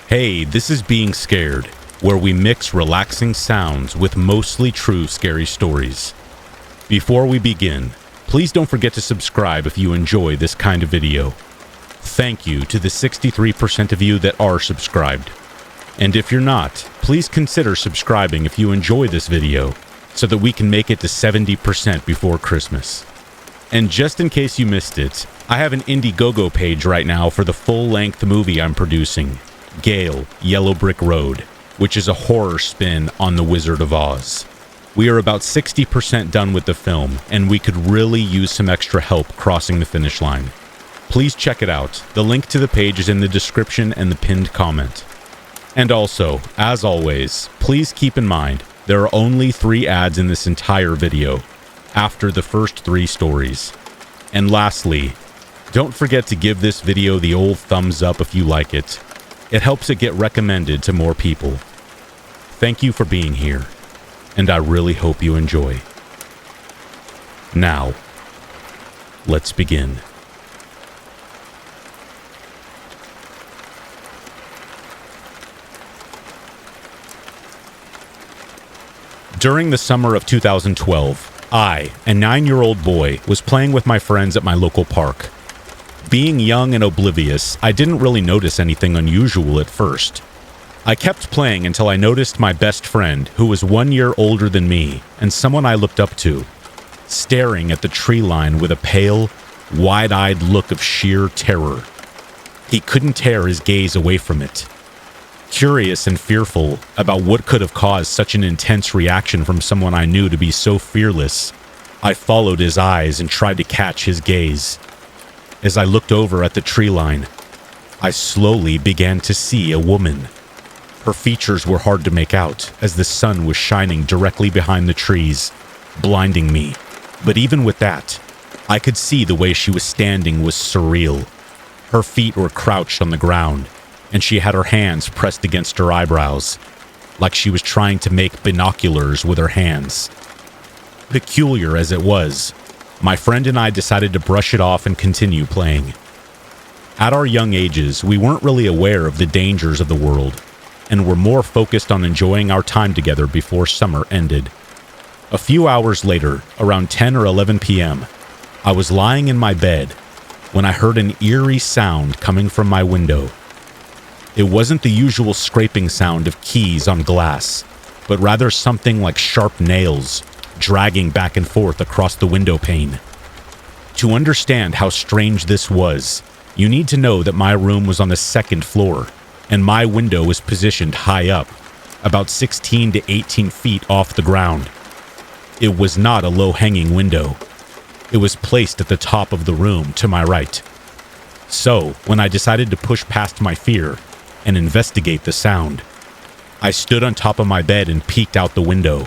Hey, this is Being Scared, where we mix relaxing sounds with mostly true scary stories. Before we begin, please don't forget to subscribe if you enjoy this kind of video. Thank you to the 63% of you that are subscribed. And if you're not, please consider subscribing if you enjoy this video, so that we can make it to 70% before Christmas. And just in case you missed it, I have an Indiegogo page right now for the full-length movie I'm producing, Gale, Yellow Brick Road, which is a horror spin on The Wizard of Oz. We are about 60% done with the film, and we could really use some extra help crossing the finish line. Please check it out. The link to the page is in the description and the pinned comment. And also, as always, please keep in mind, there are only 3 ads in this entire video, after the first 3 stories. And lastly, don't forget to give this video the old thumbs up if you like it. It helps it get recommended to more people. Thank you for being here, and I really hope you enjoy. Now, let's begin. During the summer of 2012, I, a 9-year-old boy, was playing with my friends at my local park. Being young and oblivious, I didn't really notice anything unusual at first. I kept playing until I noticed my best friend, who was 1 year older than me, and someone I looked up to, staring at the tree line with a pale, wide-eyed look of sheer terror. He couldn't tear his gaze away from it. Curious and fearful about what could have caused such an intense reaction from someone I knew to be so fearless, I followed his eyes and tried to catch his gaze. As I looked over at the tree line, I slowly began to see a woman. Her features were hard to make out as the sun was shining directly behind the trees, blinding me. But even with that, I could see the way she was standing was surreal. Her feet were crouched on the ground, and she had her hands pressed against her eyebrows, like she was trying to make binoculars with her hands. Peculiar as it was, my friend and I decided to brush it off and continue playing. At our young ages, we weren't really aware of the dangers of the world, and were more focused on enjoying our time together before summer ended. A few hours later, around 10 or 11 p.m., I was lying in my bed when I heard an eerie sound coming from my window. It wasn't the usual scraping sound of keys on glass, but rather something like sharp nails dragging back and forth across the window pane. To understand how strange this was, you need to know that my room was on the 2nd floor, and my window was positioned high up, about 16 to 18 feet off the ground. It was not a low-hanging window. It was placed at the top of the room to my right. So, when I decided to push past my fear and investigate the sound, I stood on top of my bed and peeked out the window.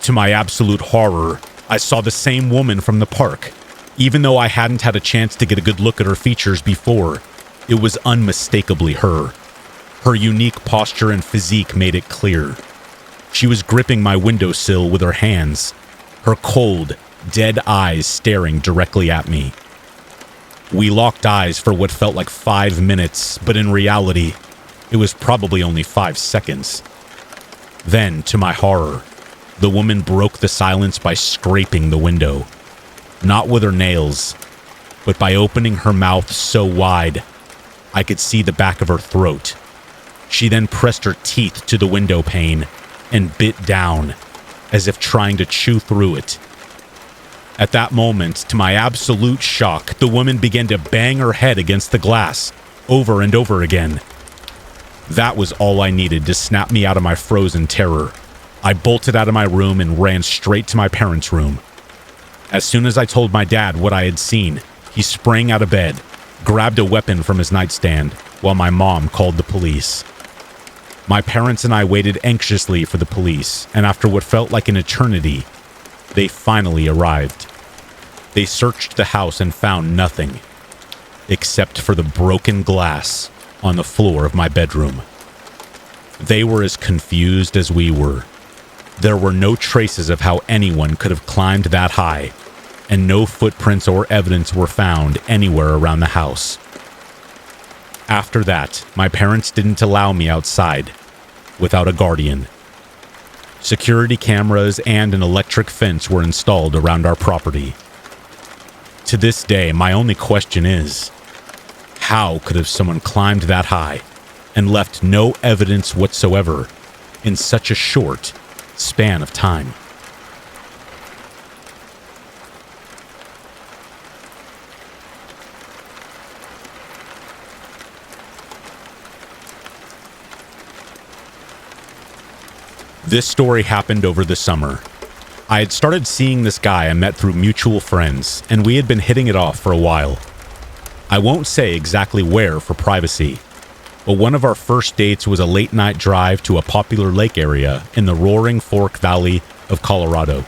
To my absolute horror, I saw the same woman from the park. Even though I hadn't had a chance to get a good look at her features before, it was unmistakably her. Her unique posture and physique made it clear. She was gripping my windowsill with her hands, her cold, dead eyes staring directly at me. We locked eyes for what felt like 5 minutes, but in reality, it was probably only 5 seconds. Then, to my horror, the woman broke the silence by scraping the window. Not with her nails, but by opening her mouth so wide, I could see the back of her throat. She then pressed her teeth to the window pane and bit down, as if trying to chew through it. At that moment, to my absolute shock, the woman began to bang her head against the glass, over and over again. That was all I needed to snap me out of my frozen terror. I bolted out of my room and ran straight to my parents' room. As soon as I told my dad what I had seen, he sprang out of bed, grabbed a weapon from his nightstand, while my mom called the police. My parents and I waited anxiously for the police, and after what felt like an eternity, they finally arrived. They searched the house and found nothing, except for the broken glass on the floor of my bedroom. They were as confused as we were. There were no traces of how anyone could have climbed that high, and no footprints or evidence were found anywhere around the house. After that, my parents didn't allow me outside without a guardian. Security cameras and an electric fence were installed around our property. To this day, my only question is, how could have someone climbed that high and left no evidence whatsoever in such a short span of time? This story happened over the summer. I had started seeing this guy I met through mutual friends, and we had been hitting it off for a while. I won't say exactly where for privacy, but one of our first dates was a late-night drive to a popular lake area in the Roaring Fork Valley of Colorado.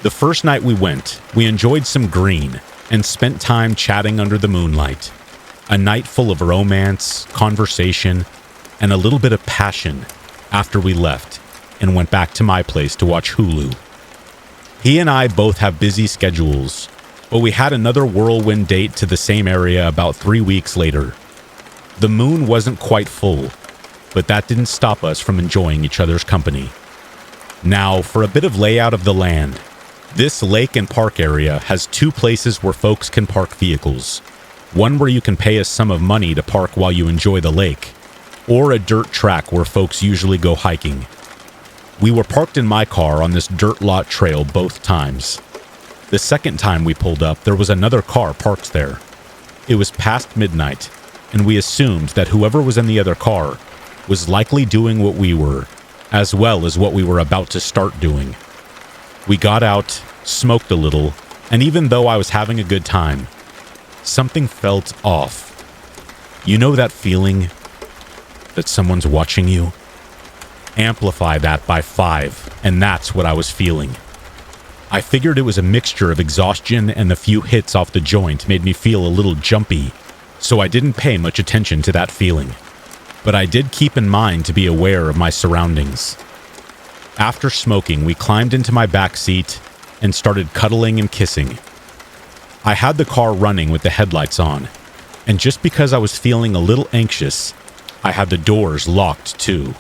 The first night we went, we enjoyed some green and spent time chatting under the moonlight. A night full of romance, conversation, and a little bit of passion after we left and went back to my place to watch Hulu. He and I both have busy schedules, but we had another whirlwind date to the same area about 3 weeks later. The moon wasn't quite full, but that didn't stop us from enjoying each other's company. Now, for a bit of layout of the land. This lake and park area has 2 places where folks can park vehicles. One where you can pay a sum of money to park while you enjoy the lake, or a dirt track where folks usually go hiking. We were parked in my car on this dirt lot trail both times. The second time we pulled up, there was another car parked there. It was past midnight, and we assumed that whoever was in the other car was likely doing what we were, as well as what we were about to start doing. We got out, smoked a little, and even though I was having a good time, something felt off. You know that feeling that someone's watching you? Amplify that by 5, and that's what I was feeling. I figured it was a mixture of exhaustion and the few hits off the joint made me feel a little jumpy, so I didn't pay much attention to that feeling. But I did keep in mind to be aware of my surroundings. After smoking, we climbed into my back seat and started cuddling and kissing. I had the car running with the headlights on, and just because I was feeling a little anxious, I had the doors locked too.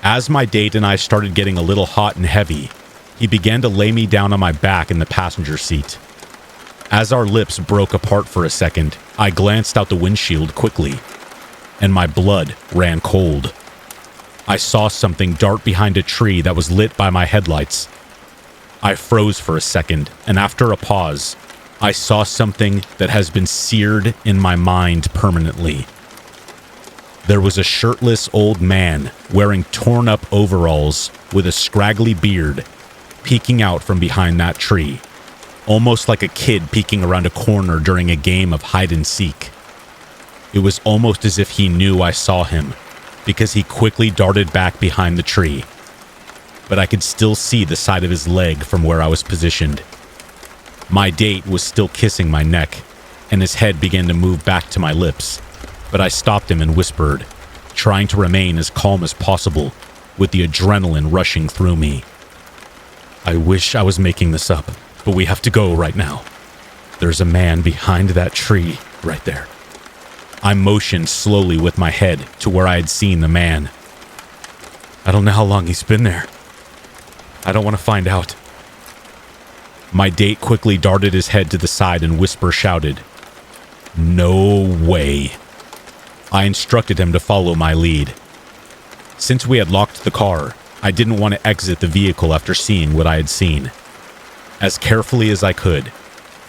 As my date and I started getting a little hot and heavy, he began to lay me down on my back in the passenger seat. As our lips broke apart for a second, I glanced out the windshield quickly, and my blood ran cold. I saw something dart behind a tree that was lit by my headlights. I froze for a second, and after a pause, I saw something that has been seared in my mind permanently. There was a shirtless old man wearing torn-up overalls with a scraggly beard peeking out from behind that tree, almost like a kid peeking around a corner during a game of hide-and-seek. It was almost as if he knew I saw him, because he quickly darted back behind the tree. But I could still see the side of his leg from where I was positioned. My date was still kissing my neck, and his head began to move back to my lips. But I stopped him and whispered, trying to remain as calm as possible, with the adrenaline rushing through me. I wish I was making this up, but we have to go right now. There's a man behind that tree right there. I motioned slowly with my head to where I had seen the man. I don't know how long he's been there. I don't want to find out. My date quickly darted his head to the side and whisper shouted, "No way." I instructed him to follow my lead. Since we had locked the car, I didn't want to exit the vehicle after seeing what I had seen. As carefully as I could,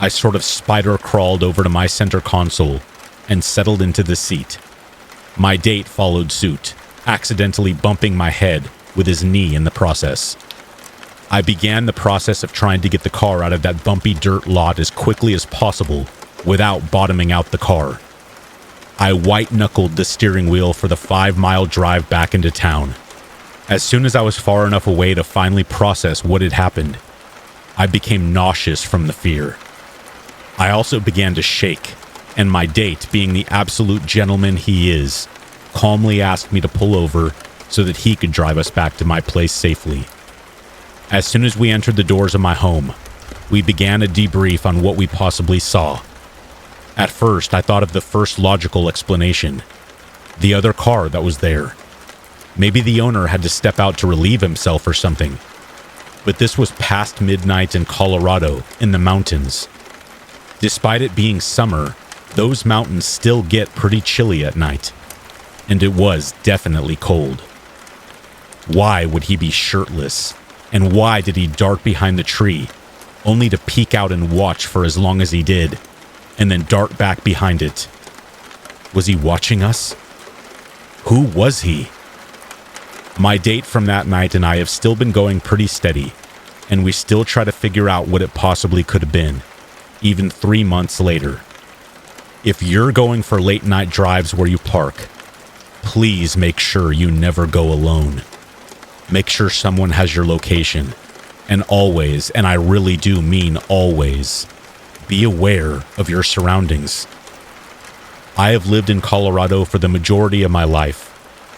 I sort of spider crawled over to my center console and settled into the seat. My date followed suit, accidentally bumping my head with his knee in the process. I began the process of trying to get the car out of that bumpy dirt lot as quickly as possible without bottoming out the car. I white-knuckled the steering wheel for the 5-mile drive back into town. As soon as I was far enough away to finally process what had happened, I became nauseous from the fear. I also began to shake, and my date, being the absolute gentleman he is, calmly asked me to pull over so that he could drive us back to my place safely. As soon as we entered the doors of my home, we began a debrief on what we possibly saw. At first, I thought of the first logical explanation. The other car that was there. Maybe the owner had to step out to relieve himself or something. But this was past midnight in Colorado, in the mountains. Despite it being summer, those mountains still get pretty chilly at night. And it was definitely cold. Why would he be shirtless? And why did he dart behind the tree, only to peek out and watch for as long as he did, and then dart back behind it? Was he watching us? Who was he? My date from that night and I have still been going pretty steady, and we still try to figure out what it possibly could have been, even 3 months later. If you're going for late night drives where you park, please make sure you never go alone. Make sure someone has your location. And always, and I really do mean always, be aware of your surroundings. I have lived in Colorado for the majority of my life,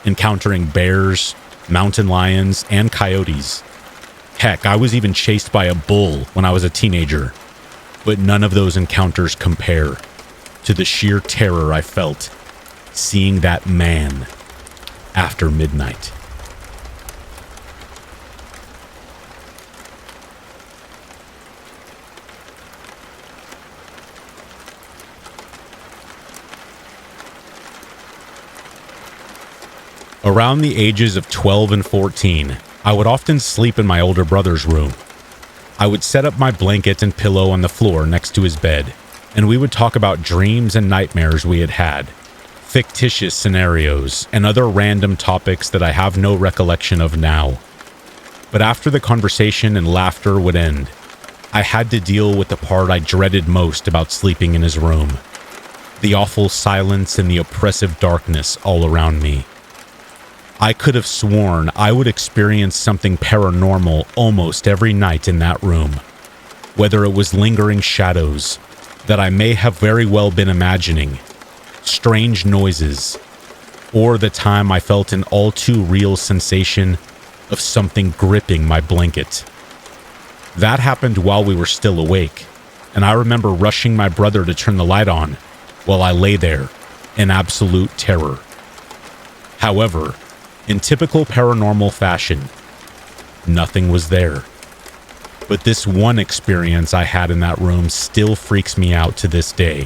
encountering bears, mountain lions, and coyotes. Heck, I was even chased by a bull when I was a teenager. But none of those encounters compare to the sheer terror I felt seeing that man after midnight. Around the ages of 12 and 14, I would often sleep in my older brother's room. I would set up my blanket and pillow on the floor next to his bed, and we would talk about dreams and nightmares we had had, fictitious scenarios, and other random topics that I have no recollection of now. But after the conversation and laughter would end, I had to deal with the part I dreaded most about sleeping in his room: the awful silence and the oppressive darkness all around me. I could have sworn I would experience something paranormal almost every night in that room, whether it was lingering shadows that I may have very well been imagining, strange noises, or the time I felt an all too real sensation of something gripping my blanket. That happened while we were still awake, and I remember rushing my brother to turn the light on while I lay there in absolute terror. However, in typical paranormal fashion, nothing was there. But this one experience I had in that room still freaks me out to this day.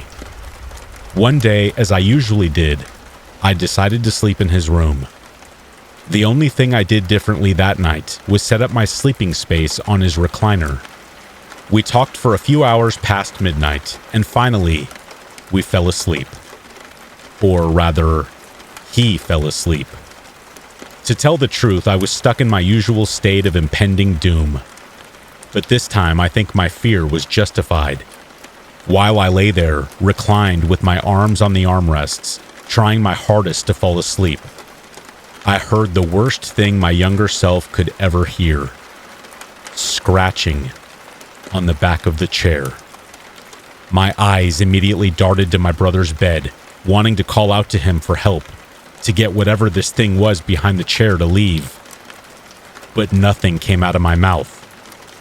One day, as I usually did, I decided to sleep in his room. The only thing I did differently that night was set up my sleeping space on his recliner. We talked for a few hours past midnight, and finally, we fell asleep. Or rather, he fell asleep. To tell the truth, I was stuck in my usual state of impending doom. But this time, I think my fear was justified. While I lay there, reclined with my arms on the armrests, trying my hardest to fall asleep, I heard the worst thing my younger self could ever hear: scratching on the back of the chair. My eyes immediately darted to my brother's bed, wanting to call out to him for help, to get whatever this thing was behind the chair to leave. But nothing came out of my mouth.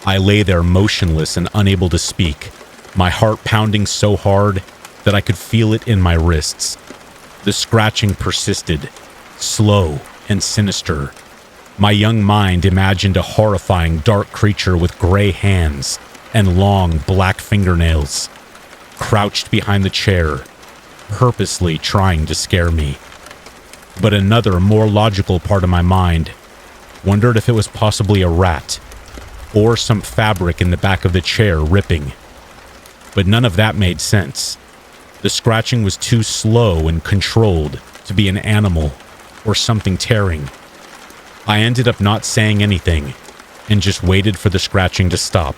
I lay there motionless and unable to speak, my heart pounding so hard that I could feel it in my wrists. The scratching persisted, slow and sinister. My young mind imagined a horrifying dark creature with gray hands and long black fingernails, crouched behind the chair, purposely trying to scare me. But another, more logical part of my mind wondered if it was possibly a rat, or some fabric in the back of the chair ripping. But none of that made sense. The scratching was too slow and controlled to be an animal or something tearing. I ended up not saying anything and just waited for the scratching to stop.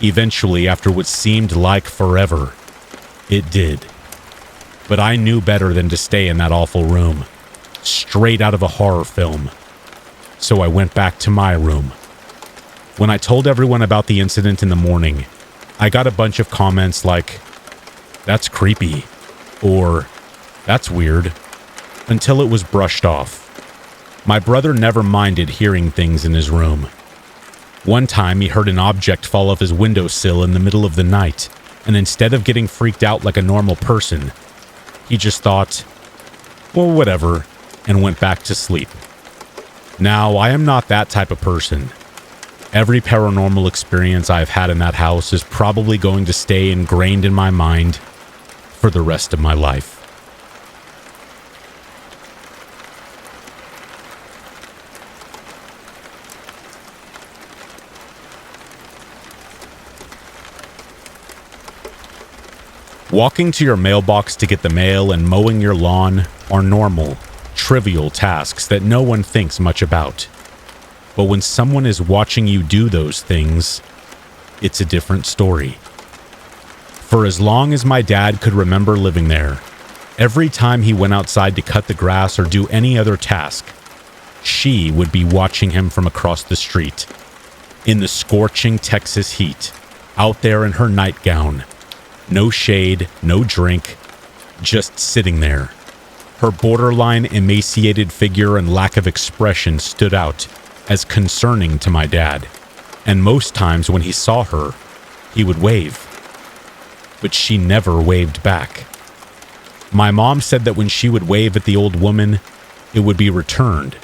Eventually, after what seemed like forever, it did. But I knew better than to stay in that awful room, straight out of a horror film. So I went back to my room. When I told everyone about the incident in the morning, I got a bunch of comments like, "That's creepy," or "That's weird," until it was brushed off. My brother never minded hearing things in his room. One time he heard an object fall off his windowsill in the middle of the night, and instead of getting freaked out like a normal person, he just thought, well, whatever, and went back to sleep. Now, I am not that type of person. Every paranormal experience I've had in that house is probably going to stay ingrained in my mind for the rest of my life. Walking to your mailbox to get the mail and mowing your lawn are normal, trivial tasks that no one thinks much about. But when someone is watching you do those things, it's a different story. For as long as my dad could remember living there, every time he went outside to cut the grass or do any other task, she would be watching him from across the street, in the scorching Texas heat, out there in her nightgown. No shade, no drink, just sitting there. Her borderline emaciated figure and lack of expression stood out as concerning to my dad, and most times when he saw her, he would wave. But she never waved back. My mom said that when she would wave at the old woman, it would be returned,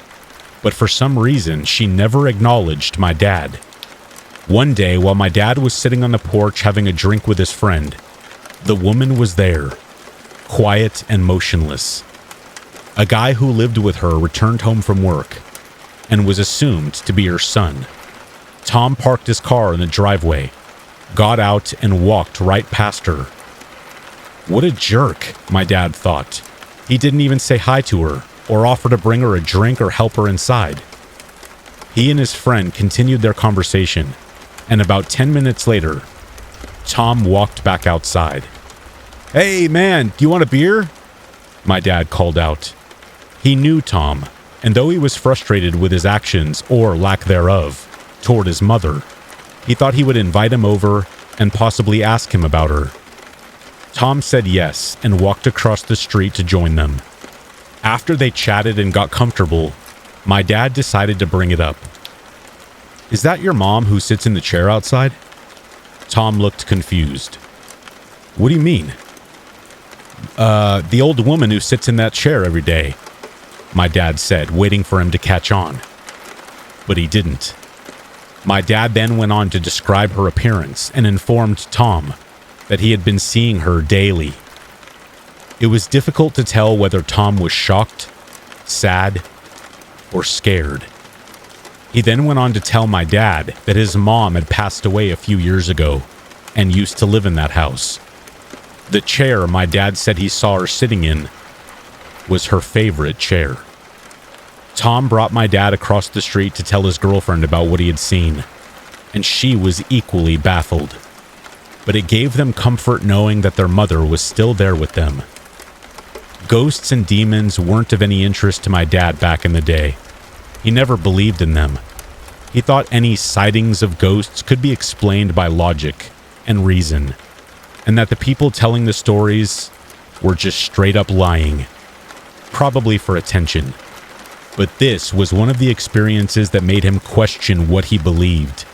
but for some reason, she never acknowledged my dad. One day, while my dad was sitting on the porch having a drink with his friend, the woman was there, quiet and motionless. A guy who lived with her returned home from work and was assumed to be her son. Tom parked his car in the driveway, got out, and walked right past her. What a jerk, my dad thought. He didn't even say hi to her or offer to bring her a drink or help her inside. He and his friend continued their conversation, and about 10 minutes later, Tom walked back outside. "Hey, man, do you want a beer?" my dad called out. He knew Tom, and though he was frustrated with his actions, or lack thereof, toward his mother, he thought he would invite him over and possibly ask him about her. Tom said yes and walked across the street to join them. After they chatted and got comfortable, my dad decided to bring it up. "Is that your mom who sits in the chair outside?" Tom looked confused. "What do you mean?" The old woman who sits in that chair every day," my dad said, waiting for him to catch on. But he didn't. My dad then went on to describe her appearance and informed Tom that he had been seeing her daily. It was difficult to tell whether Tom was shocked, sad, or scared. He then went on to tell my dad that his mom had passed away a few years ago and used to live in that house. The chair my dad said he saw her sitting in was her favorite chair. Tom brought my dad across the street to tell his girlfriend about what he had seen, and she was equally baffled. But it gave them comfort knowing that their mother was still there with them. Ghosts and demons weren't of any interest to my dad back in the day. He never believed in them. He thought any sightings of ghosts could be explained by logic and reason, and that the people telling the stories were just straight up lying, probably for attention. But this was one of the experiences that made him question what he believed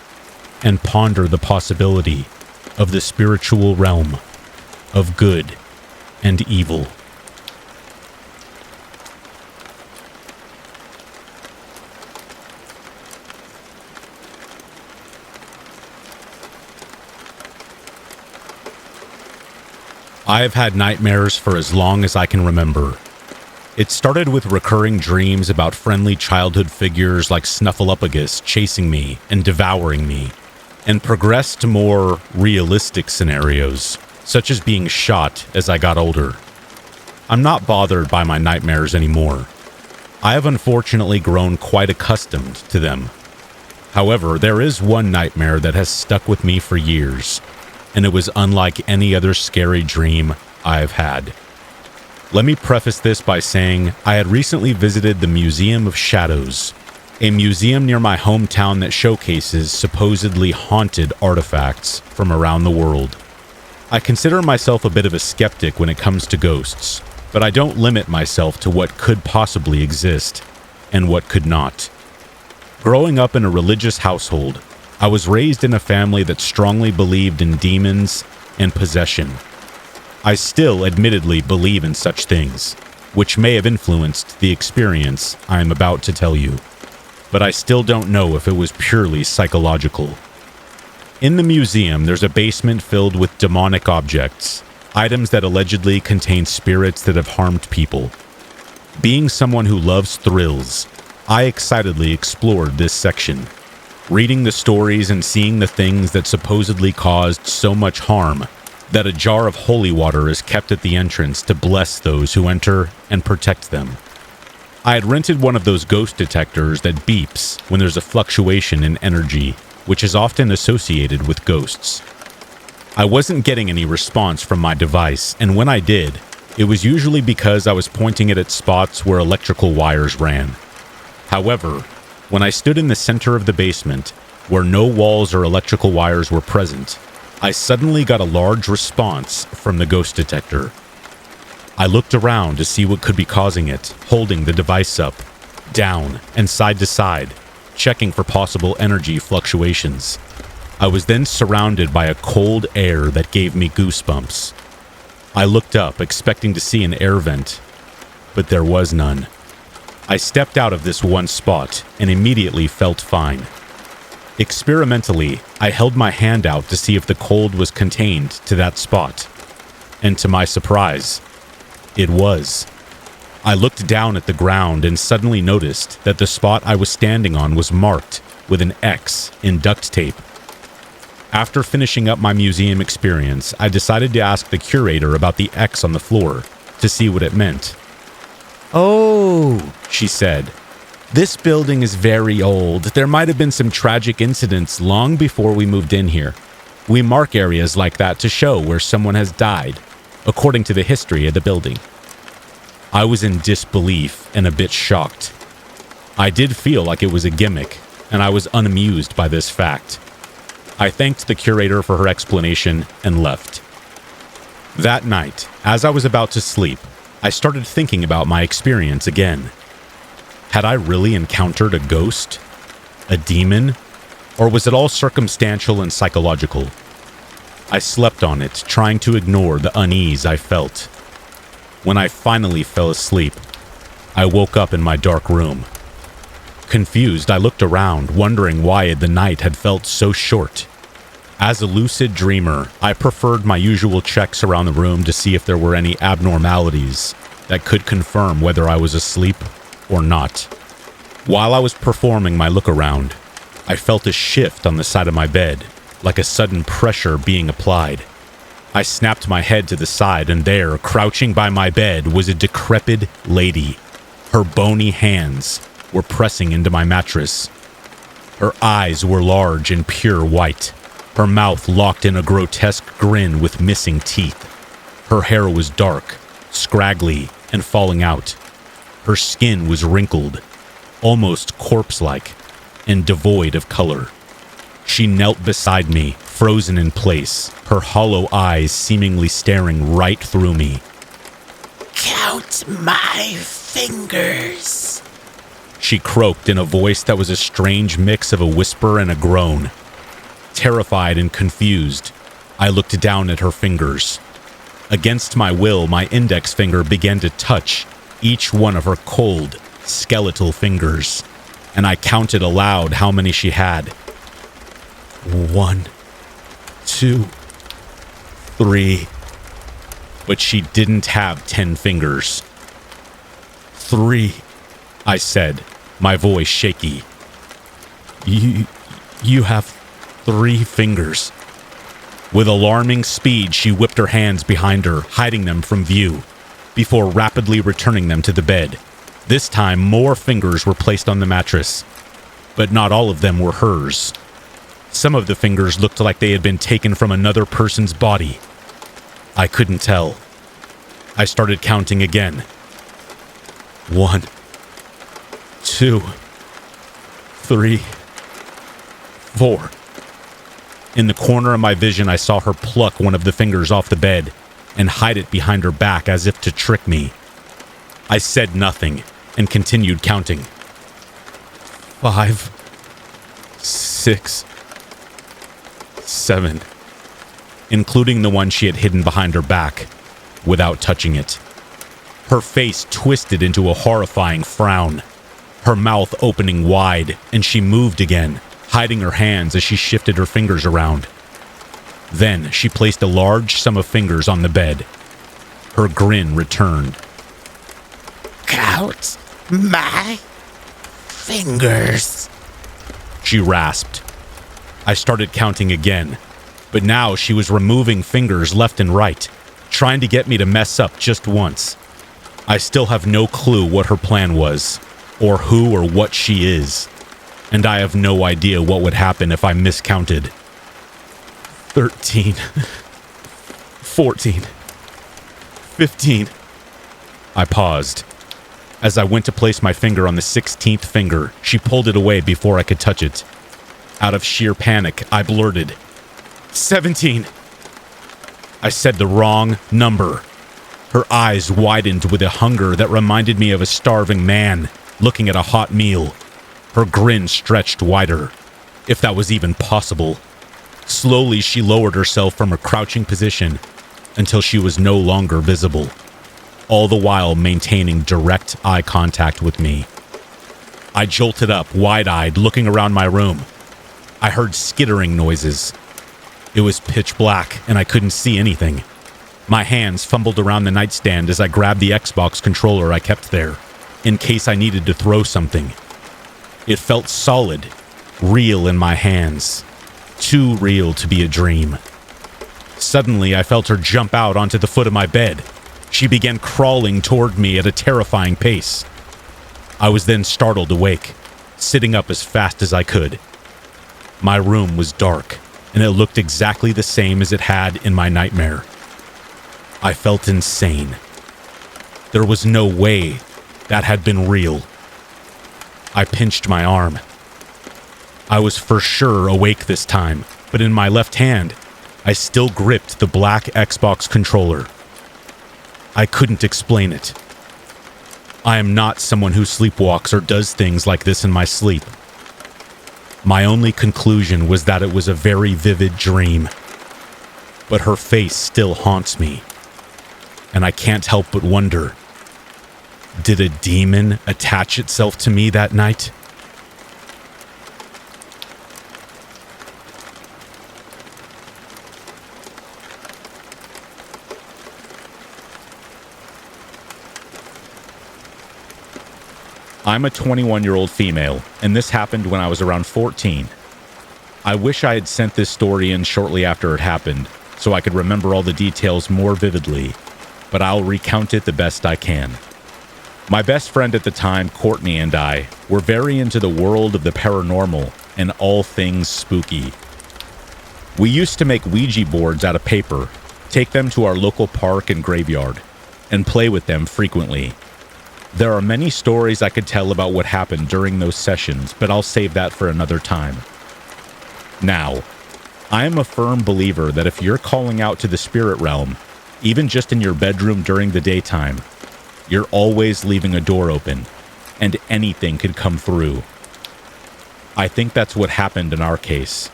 and ponder the possibility of the spiritual realm, of good and evil. I have had nightmares for as long as I can remember. It started with recurring dreams about friendly childhood figures like Snuffleupagus chasing me and devouring me, and progressed to more realistic scenarios, such as being shot as I got older. I'm not bothered by my nightmares anymore. I have unfortunately grown quite accustomed to them. However, there is one nightmare that has stuck with me for years, and it was unlike any other scary dream I have had. Let me preface this by saying I had recently visited the Museum of Shadows, a museum near my hometown that showcases supposedly haunted artifacts from around the world. I consider myself a bit of a skeptic when it comes to ghosts, but I don't limit myself to what could possibly exist and what could not. Growing up in a religious household, I was raised in a family that strongly believed in demons and possession. I still admittedly believe in such things, which may have influenced the experience I am about to tell you, but I still don't know if it was purely psychological. In the museum, there's a basement filled with demonic objects, items that allegedly contain spirits that have harmed people. Being someone who loves thrills, I excitedly explored this section, reading the stories and seeing the things that supposedly caused so much harm that a jar of holy water is kept at the entrance to bless those who enter and protect them. I had rented one of those ghost detectors that beeps when there's a fluctuation in energy, which is often associated with ghosts. I wasn't getting any response from my device, and when I did, it was usually because I was pointing it at spots where electrical wires ran. However, when I stood in the center of the basement, where no walls or electrical wires were present, I suddenly got a large response from the ghost detector. I looked around to see what could be causing it, holding the device up, down, and side to side, checking for possible energy fluctuations. I was then surrounded by a cold air that gave me goosebumps. I looked up, expecting to see an air vent, but there was none. I stepped out of this one spot and immediately felt fine. Experimentally, I held my hand out to see if the cold was contained to that spot, and to my surprise, it was. I looked down at the ground and suddenly noticed that the spot I was standing on was marked with an X in duct tape. After finishing up my museum experience, I decided to ask the curator about the X on the floor to see what it meant. "Oh," she said, "this building is very old. There might have been some tragic incidents long before we moved in here. We mark areas like that to show where someone has died, according to the history of the building." I was in disbelief and a bit shocked. I did feel like it was a gimmick, and I was unamused by this fact. I thanked the curator for her explanation and left. That night, as I was about to sleep, I started thinking about my experience again. Had I really encountered a ghost? A demon? Or was it all circumstantial and psychological? I slept on it, trying to ignore the unease I felt. When I finally fell asleep, I woke up in my dark room. Confused, I looked around, wondering why the night had felt so short. As a lucid dreamer, I preferred my usual checks around the room to see if there were any abnormalities that could confirm whether I was asleep or not. While I was performing my look around, I felt a shift on the side of my bed, like a sudden pressure being applied. I snapped my head to the side, and there, crouching by my bed, was a decrepit lady. Her bony hands were pressing into my mattress. Her eyes were large and pure white, her mouth locked in a grotesque grin with missing teeth. Her hair was dark, scraggly, and falling out. Her skin was wrinkled, almost corpse-like, and devoid of color. She knelt beside me, frozen in place, her hollow eyes seemingly staring right through me. "Count my fingers," she croaked in a voice that was a strange mix of a whisper and a groan. Terrified and confused, I looked down at her fingers. Against my will, my index finger began to touch each one of her cold, skeletal fingers, and I counted aloud how many she had. 1, 2, 3. But she didn't have 10 fingers. 3, I said, my voice shaky. You have 3 fingers. With alarming speed, she whipped her hands behind her, hiding them from view, before rapidly returning them to the bed. This time, more fingers were placed on the mattress, but not all of them were hers. Some of the fingers looked like they had been taken from another person's body. I couldn't tell. I started counting again. 1, 2, 3, 4. In the corner of my vision, I saw her pluck one of the fingers off the bed and hide it behind her back as if to trick me. I said nothing and continued counting. 5, 6, 7. including the one she had hidden behind her back, without touching it. Her face twisted into a horrifying frown, her mouth opening wide, and she moved again, hiding her hands as she shifted her fingers around. Then she placed a large sum of fingers on the bed. Her grin returned. "Count my fingers," she rasped. I started counting again, but now she was removing fingers left and right, trying to get me to mess up just once. I still have no clue what her plan was, or who or what she is, and I have no idea what would happen if I miscounted. 13, 14, 15. I paused. As I went to place my finger on the 16th finger, she pulled it away before I could touch it. Out of sheer panic, I blurted, 17. I said the wrong number. Her eyes widened with a hunger that reminded me of a starving man looking at a hot meal. Her grin stretched wider, if that was even possible. Slowly, she lowered herself from her crouching position until she was no longer visible, all the while maintaining direct eye contact with me. I jolted up, wide-eyed, looking around my room. I heard skittering noises. It was pitch black, and I couldn't see anything. My hands fumbled around the nightstand as I grabbed the Xbox controller I kept there, in case I needed to throw something. It felt solid, real in my hands. Too real to be a dream. Suddenly, I felt her jump out onto the foot of my bed. She began crawling toward me at a terrifying pace. I was then startled awake, sitting up as fast as I could. My room was dark, and it looked exactly the same as it had in my nightmare. I felt insane. There was no way that had been real. I pinched my arm. I was for sure awake this time, but in my left hand, I still gripped the black Xbox controller. I couldn't explain it. I am not someone who sleepwalks or does things like this in my sleep. My only conclusion was that it was a very vivid dream. But her face still haunts me. And I can't help but wonder, did a demon attach itself to me that night? I'm a 21-year-old female, and this happened when I was around 14. I wish I had sent this story in shortly after it happened, so I could remember all the details more vividly, but I'll recount it the best I can. My best friend at the time, Courtney, and I were very into the world of the paranormal and all things spooky. We used to make Ouija boards out of paper, take them to our local park and graveyard, and play with them frequently. There are many stories I could tell about what happened during those sessions, but I'll save that for another time. Now, I am a firm believer that if you're calling out to the spirit realm, even just in your bedroom during the daytime, you're always leaving a door open, and anything could come through. I think that's what happened in our case,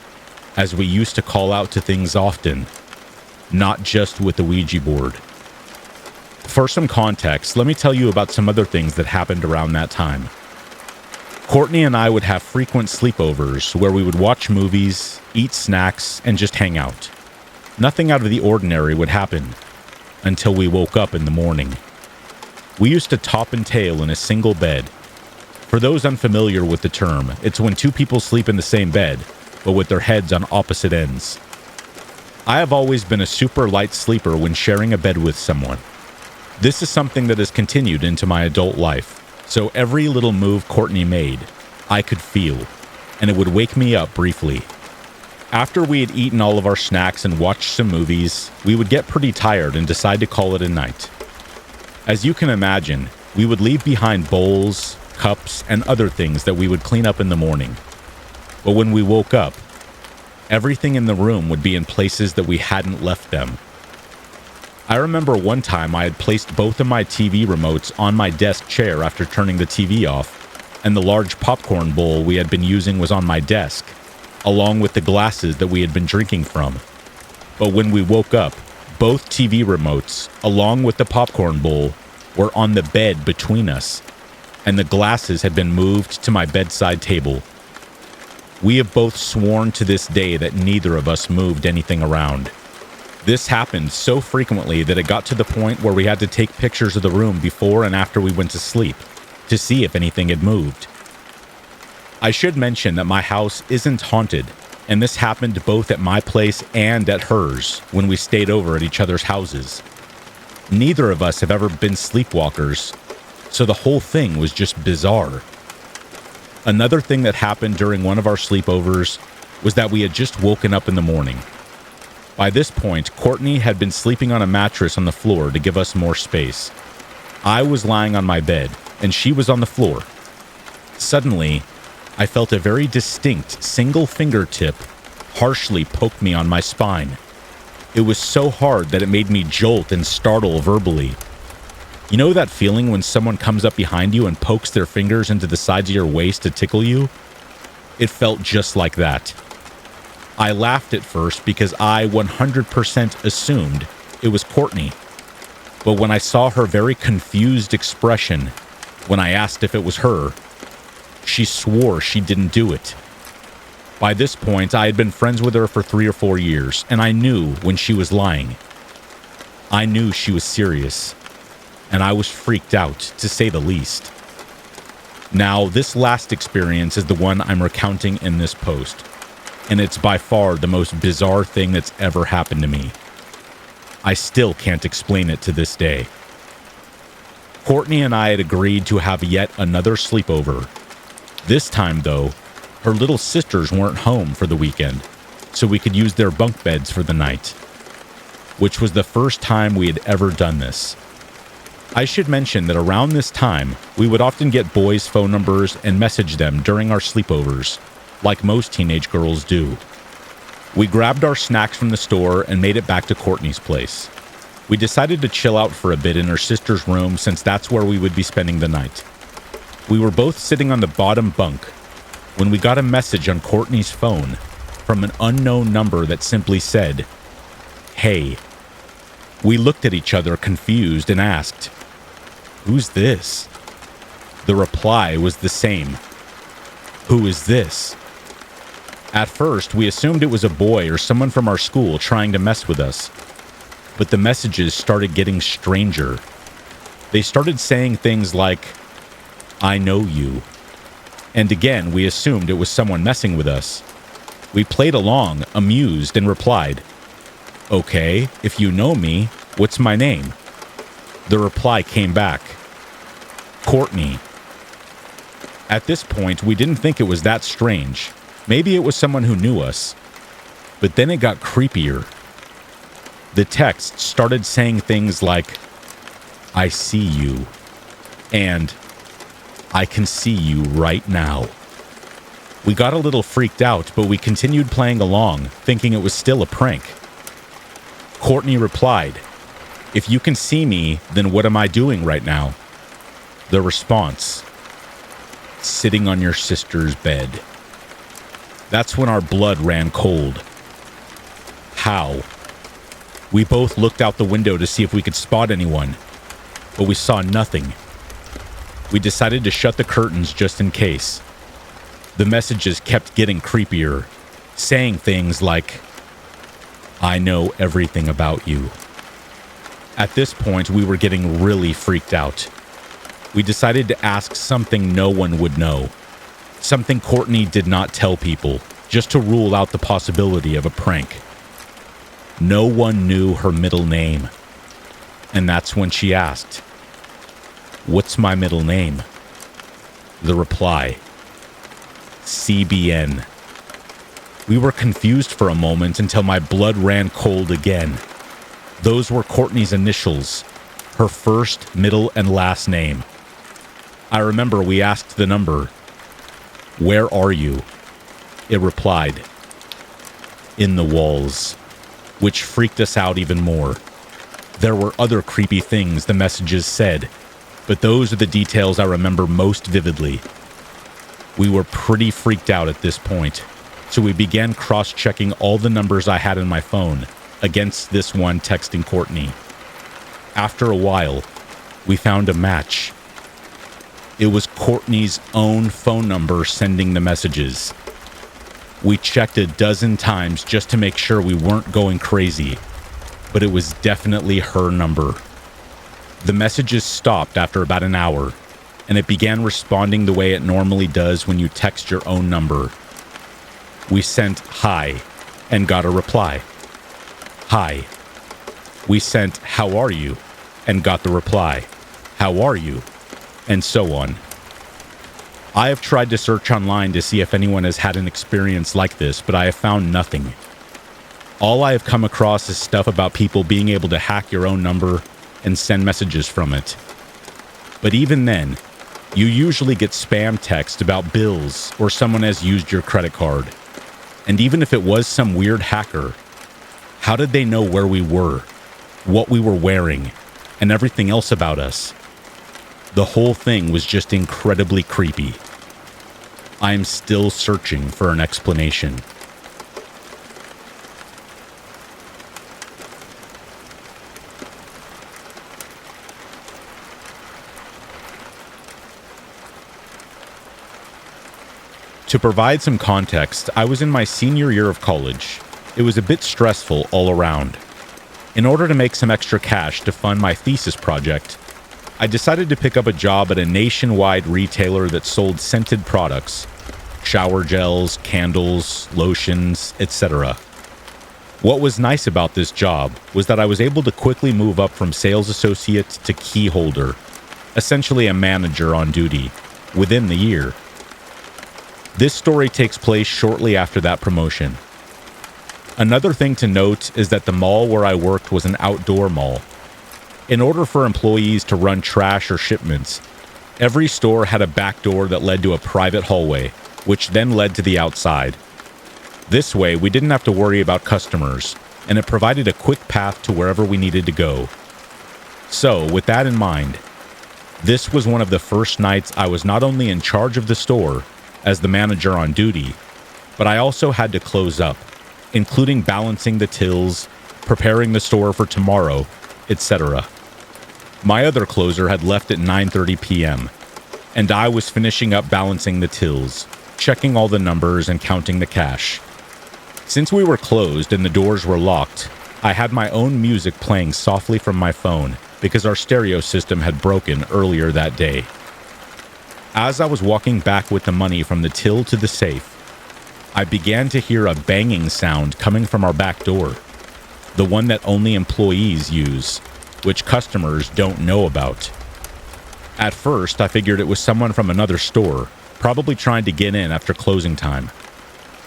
as we used to call out to things often, not just with the Ouija board. For some context, let me tell you about some other things that happened around that time. Courtney and I would have frequent sleepovers where we would watch movies, eat snacks, and just hang out. Nothing out of the ordinary would happen until we woke up in the morning. We used to top and tail in a single bed. For those unfamiliar with the term, it's when two people sleep in the same bed, but with their heads on opposite ends. I have always been a super light sleeper when sharing a bed with someone. This is something that has continued into my adult life, so every little move Courtney made, I could feel, and it would wake me up briefly. After we had eaten all of our snacks and watched some movies, we would get pretty tired and decide to call it a night. As you can imagine, we would leave behind bowls, cups, and other things that we would clean up in the morning. But when we woke up, everything in the room would be in places that we hadn't left them. I remember one time I had placed both of my TV remotes on my desk chair after turning the TV off, and the large popcorn bowl we had been using was on my desk, along with the glasses that we had been drinking from. But when we woke up, both TV remotes, along with the popcorn bowl, were on the bed between us, and the glasses had been moved to my bedside table. We have both sworn to this day that neither of us moved anything around. This happened so frequently that it got to the point where we had to take pictures of the room before and after we went to sleep to see if anything had moved. I should mention that my house isn't haunted, and this happened both at my place and at hers when we stayed over at each other's houses. Neither of us have ever been sleepwalkers, so the whole thing was just bizarre. Another thing that happened during one of our sleepovers was that we had just woken up in the morning. By this point, Courtney had been sleeping on a mattress on the floor to give us more space. I was lying on my bed, and she was on the floor. Suddenly, I felt a very distinct single fingertip harshly poke me on my spine. It was so hard that it made me jolt and startle verbally. You know that feeling when someone comes up behind you and pokes their fingers into the sides of your waist to tickle you? It felt just like that. I laughed at first because I 100% assumed it was Courtney. But when I saw her very confused expression when I asked if it was her, she swore she didn't do it. By this point, I had been friends with her for 3 or 4 years, and I knew when she was lying. I knew she was serious, and I was freaked out, to say the least. Now, this last experience is the one I'm recounting in this post, and it's by far the most bizarre thing that's ever happened to me. I still can't explain it to this day. Courtney and I had agreed to have yet another sleepover. This time, though, her little sisters weren't home for the weekend, so we could use their bunk beds for the night, which was the first time we had ever done this. I should mention that around this time, we would often get boys' phone numbers and message them during our sleepovers, like most teenage girls do. We grabbed our snacks from the store and made it back to Courtney's place. We decided to chill out for a bit in her sister's room since that's where we would be spending the night. We were both sitting on the bottom bunk when we got a message on Courtney's phone from an unknown number that simply said, "Hey." We looked at each other confused and asked, "Who's this?" The reply was the same. "Who is this?" At first, we assumed it was a boy or someone from our school trying to mess with us. But the messages started getting stranger. They started saying things like, "I know you." And again, we assumed it was someone messing with us. We played along, amused, and replied, "Okay, if you know me, what's my name?" The reply came back, "Courtney." At this point, we didn't think it was that strange. Maybe it was someone who knew us. But then it got creepier. The text started saying things like, "I see you," and "I can see you right now." We got a little freaked out, but we continued playing along, thinking it was still a prank. Courtney replied, "If you can see me, then what am I doing right now?" The response, "Sitting on your sister's bed." That's when our blood ran cold. How? We both looked out the window to see if we could spot anyone, but we saw nothing. We decided to shut the curtains just in case. The messages kept getting creepier, saying things like, "I know everything about you." At this point, we were getting really freaked out. We decided to ask something no one would know. Something Courtney did not tell people, just to rule out the possibility of a prank. No one knew her middle name. And that's when she asked, "What's my middle name?" The reply, "CBN." We were confused for a moment until my blood ran cold again. Those were Courtney's initials, her first, middle, and last name. I remember we asked the number, "Where are you?" It replied, "In the walls," which freaked us out even more. There were other creepy things the messages said, but those are the details I remember most vividly. We were pretty freaked out at this point, so we began cross-checking all the numbers I had in my phone against this one texting Courtney. After a while, we found a match. It was Courtney's own phone number sending the messages. We checked a dozen times just to make sure we weren't going crazy, but it was definitely her number. The messages stopped after about an hour, and it began responding the way it normally does when you text your own number. We sent hi and got a reply. Hi. We sent how are you and got the reply. How are you? And so on. I have tried to search online to see if anyone has had an experience like this, but I have found nothing. All I have come across is stuff about people being able to hack your own number and send messages from it. But even then, you usually get spam text about bills or someone has used your credit card. And even if it was some weird hacker, how did they know where we were, what we were wearing, and everything else about us? The whole thing was just incredibly creepy. I am still searching for an explanation. To provide some context, I was in my senior year of college. It was a bit stressful all around. In order to make some extra cash to fund my thesis project, I decided to pick up a job at a nationwide retailer that sold scented products, shower gels, candles, lotions, etc. What was nice about this job was that I was able to quickly move up from sales associate to key holder, essentially a manager on duty, within the year. This story takes place shortly after that promotion. Another thing to note is that the mall where I worked was an outdoor mall. In order for employees to run trash or shipments, every store had a back door that led to a private hallway, which then led to the outside. This way, we didn't have to worry about customers, and it provided a quick path to wherever we needed to go. So, with that in mind, this was one of the first nights I was not only in charge of the store, as the manager on duty, but I also had to close up, including balancing the tills, preparing the store for tomorrow, etc. My other closer had left at 9:30 p.m., and I was finishing up balancing the tills, checking all the numbers and counting the cash. Since we were closed and the doors were locked, I had my own music playing softly from my phone because our stereo system had broken earlier that day. As I was walking back with the money from the till to the safe, I began to hear a banging sound coming from our back door, the one that only employees use, which customers don't know about. At first, I figured it was someone from another store, probably trying to get in after closing time.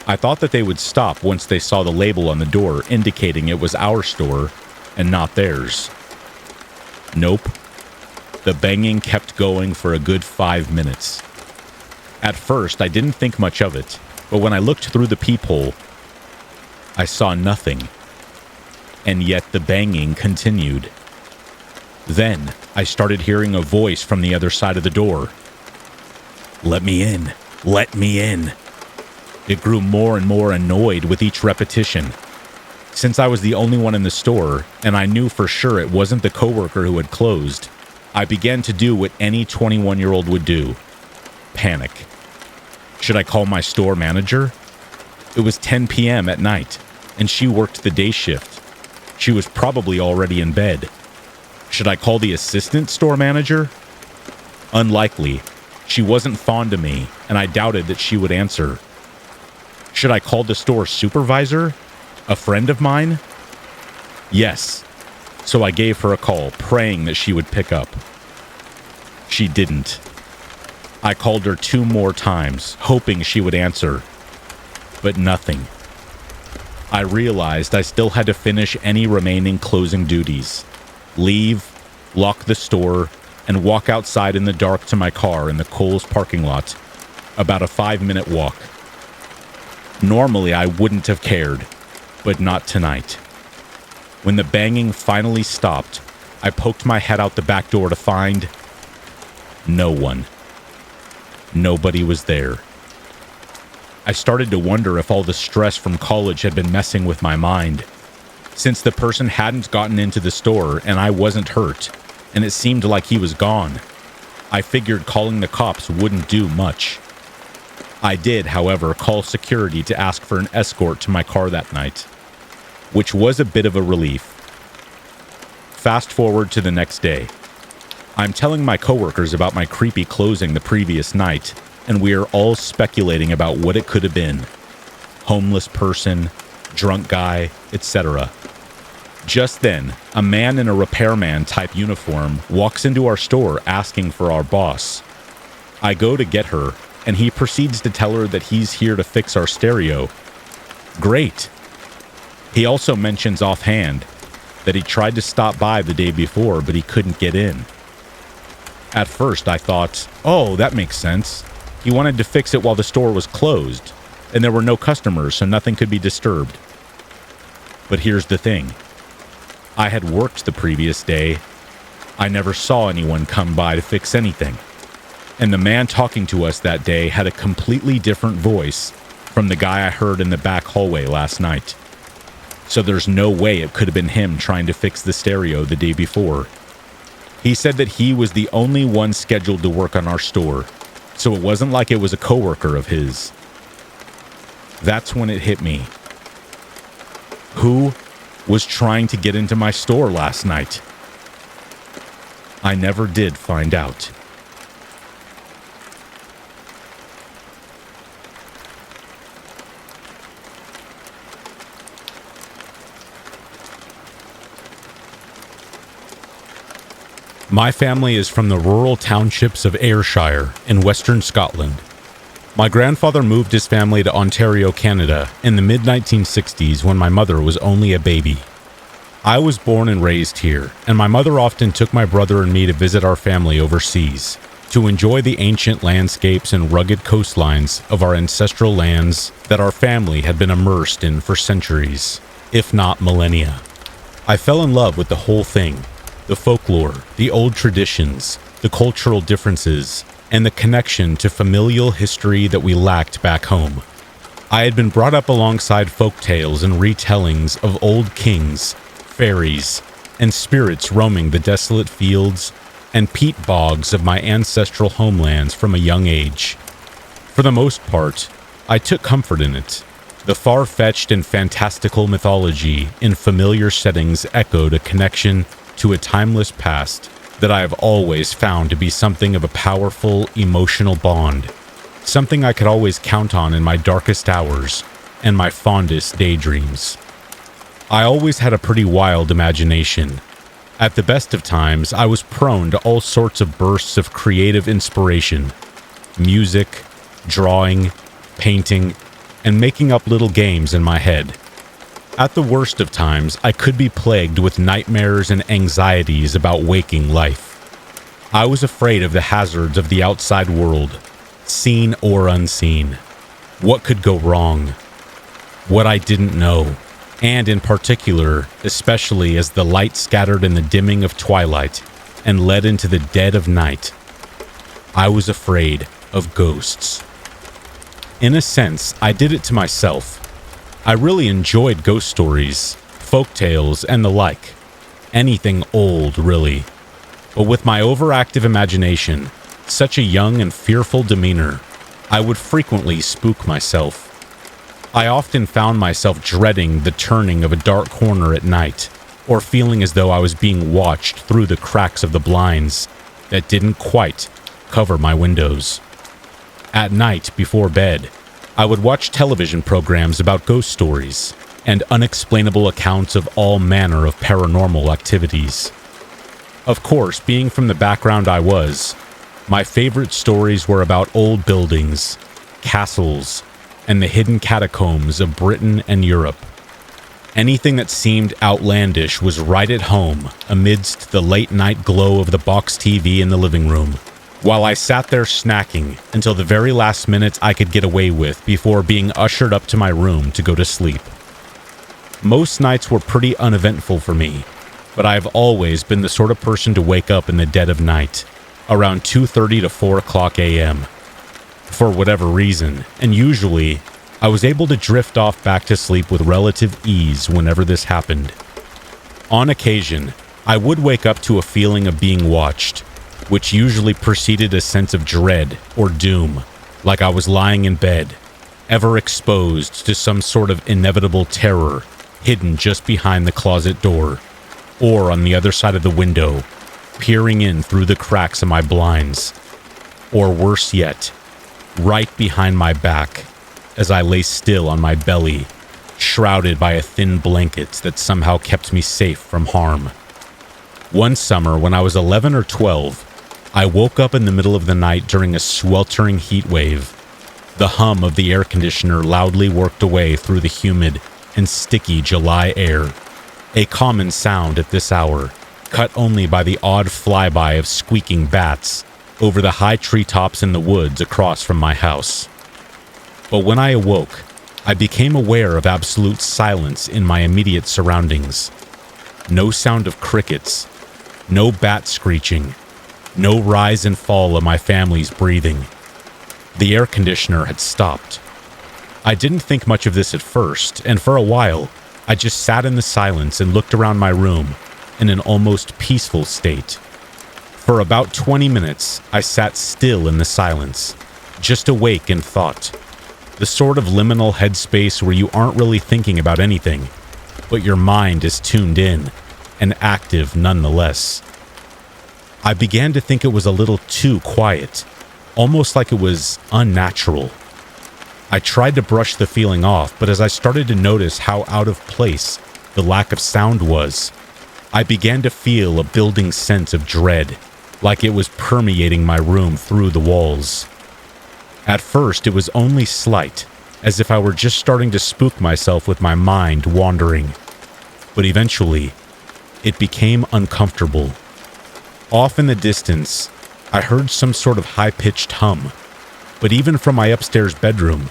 I thought that they would stop once they saw the label on the door indicating it was our store and not theirs. Nope. The banging kept going for a good 5 minutes. At first, I didn't think much of it, but when I looked through the peephole, I saw nothing. And yet the banging continued. Then, I started hearing a voice from the other side of the door. "Let me in! Let me in!" It grew more and more annoyed with each repetition. Since I was the only one in the store, and I knew for sure it wasn't the coworker who had closed, I began to do what any 21-year-old would do. Panic. Should I call my store manager? It was 10 p.m. at night, and she worked the day shift. She was probably already in bed. Should I call the assistant store manager? Unlikely. She wasn't fond of me, and I doubted that she would answer. Should I call the store supervisor? A friend of mine? Yes. So I gave her a call, praying that she would pick up. She didn't. I called her 2 more times, hoping she would answer. But nothing. I realized I still had to finish any remaining closing duties. Leave, lock the store, and walk outside in the dark to my car in the Kohl's parking lot. About a 5-minute walk. Normally I wouldn't have cared, but not tonight. When the banging finally stopped, I poked my head out the back door to find no one. Nobody was there. I started to wonder if all the stress from college had been messing with my mind. since the person hadn't gotten into the store and I wasn't hurt, and it seemed like he was gone. I figured calling the cops wouldn't do much. I did, however, call security to ask for an escort to my car that night, which was a bit of a relief. Fast forward to the next day. I'm telling my coworkers about my creepy closing the previous night, and we are all speculating about what it could have been. Homeless person, drunk guy, etc. Just then, a man in a repairman type uniform walks into our store asking for our boss. I go to get her, and he proceeds to tell her that he's here to fix our stereo. Great. He also mentions offhand that he tried to stop by the day before, but he couldn't get in. At first, I thought, oh, that makes sense. He wanted to fix it while the store was closed, and there were no customers, so nothing could be disturbed. But here's the thing. I had worked the previous day. I never saw anyone come by to fix anything. And the man talking to us that day had a completely different voice from the guy I heard in the back hallway last night. So there's no way it could have been him trying to fix the stereo the day before. He said that he was the only one scheduled to work on our store, so it wasn't like it was a coworker of his. That's when it hit me. Who was trying to get into my store last night? I never did find out. My family is from the rural townships of Ayrshire in western Scotland. My grandfather moved his family to Ontario, Canada in the mid-1960s when my mother was only a baby. I was born and raised here, and my mother often took my brother and me to visit our family overseas, to enjoy the ancient landscapes and rugged coastlines of our ancestral lands that our family had been immersed in for centuries, if not millennia. I fell in love with the whole thing. The folklore, the old traditions, the cultural differences, and the connection to familial history that we lacked back home. I had been brought up alongside folk tales and retellings of old kings, fairies, and spirits roaming the desolate fields and peat bogs of my ancestral homelands from a young age. For the most part, I took comfort in it. The far-fetched and fantastical mythology in familiar settings echoed a connection to a timeless past that I have always found to be something of a powerful emotional bond, something I could always count on in my darkest hours and my fondest daydreams. I always had a pretty wild imagination. At the best of times, I was prone to all sorts of bursts of creative inspiration: music, drawing, painting, and making up little games in my head. At the worst of times, I could be plagued with nightmares and anxieties about waking life. I was afraid of the hazards of the outside world, seen or unseen. What could go wrong? What I didn't know. And in particular, especially as the light scattered in the dimming of twilight and led into the dead of night, I was afraid of ghosts. In a sense, I did it to myself. I really enjoyed ghost stories, folk tales, and the like. Anything old, really. But with my overactive imagination, such a young and fearful demeanor, I would frequently spook myself. I often found myself dreading the turning of a dark corner at night, or feeling as though I was being watched through the cracks of the blinds that didn't quite cover my windows. At night, before bed, I would watch television programs about ghost stories and unexplainable accounts of all manner of paranormal activities. Of course, being from the background I was, my favorite stories were about old buildings, castles, and the hidden catacombs of Britain and Europe. Anything that seemed outlandish was right at home amidst the late-night glow of the box TV in the living room, while I sat there snacking until the very last minute I could get away with before being ushered up to my room to go to sleep. Most nights were pretty uneventful for me, but I've always been the sort of person to wake up in the dead of night, around 2:30 to 4 o'clock a.m., for whatever reason, and usually I was able to drift off back to sleep with relative ease whenever this happened. On occasion, I would wake up to a feeling of being watched, which usually preceded a sense of dread or doom, like I was lying in bed, ever exposed to some sort of inevitable terror hidden just behind the closet door, or on the other side of the window, peering in through the cracks of my blinds, or worse yet, right behind my back as I lay still on my belly, shrouded by a thin blanket that somehow kept me safe from harm. One summer when I was 11 or 12, I woke up in the middle of the night during a sweltering heat wave. The hum of the air conditioner loudly worked away through the humid and sticky July air, a common sound at this hour, cut only by the odd flyby of squeaking bats over the high treetops in the woods across from my house. But when I awoke, I became aware of absolute silence in my immediate surroundings. No sound of crickets, no bat screeching, no rise and fall of my family's breathing. The air conditioner had stopped. I didn't think much of this at first, and for a while, I just sat in the silence and looked around my room in an almost peaceful state. For about 20 minutes, I sat still in the silence, just awake in thought. The sort of liminal headspace where you aren't really thinking about anything, but your mind is tuned in and active nonetheless. I began to think it was a little too quiet, almost like it was unnatural. I tried to brush the feeling off, but as I started to notice how out of place the lack of sound was, I began to feel a building sense of dread, like it was permeating my room through the walls. At first, it was only slight, as if I were just starting to spook myself with my mind wandering. But eventually, it became uncomfortable. Off in the distance, I heard some sort of high-pitched hum, but even from my upstairs bedroom,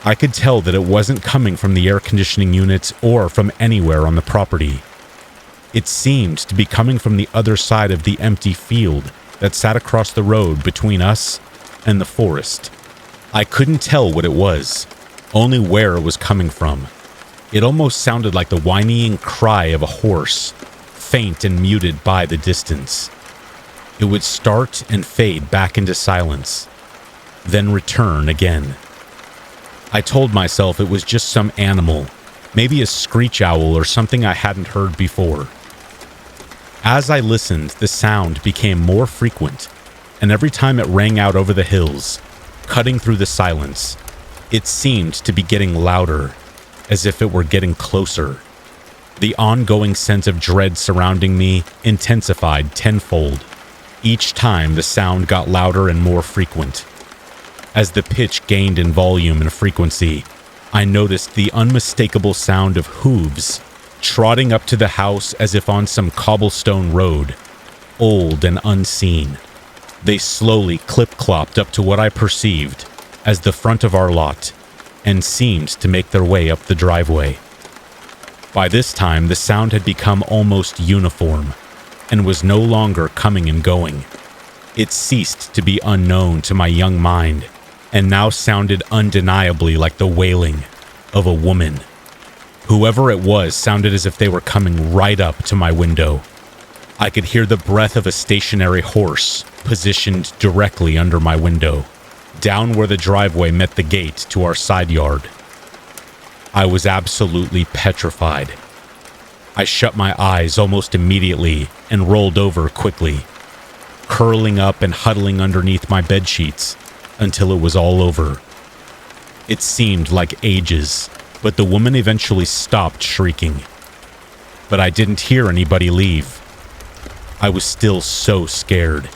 I could tell that it wasn't coming from the air conditioning units or from anywhere on the property. It seemed to be coming from the other side of the empty field that sat across the road between us and the forest. I couldn't tell what it was, only where it was coming from. It almost sounded like the whinnying cry of a horse, faint and muted by the distance. It would start and fade back into silence, then return again. I told myself it was just some animal, maybe a screech owl or something I hadn't heard before. As I listened, the sound became more frequent, and every time it rang out over the hills, cutting through the silence, it seemed to be getting louder, as if it were getting closer. The ongoing sense of dread surrounding me intensified tenfold. Each time the sound got louder and more frequent. As the pitch gained in volume and frequency, I noticed the unmistakable sound of hooves trotting up to the house as if on some cobblestone road, old and unseen. They slowly clip-clopped up to what I perceived as the front of our lot and seemed to make their way up the driveway. By this time, the sound had become almost uniform and was no longer coming and going. It ceased to be unknown to my young mind and now sounded undeniably like the wailing of a woman. Whoever it was sounded as if they were coming right up to my window. I could hear the breath of a stationary horse positioned directly under my window, down where the driveway met the gate to our side yard. I was absolutely petrified. I shut my eyes almost immediately and rolled over quickly, curling up and huddling underneath my bedsheets until it was all over. It seemed like ages, but the woman eventually stopped shrieking. But I didn't hear anybody leave. I was still so scared,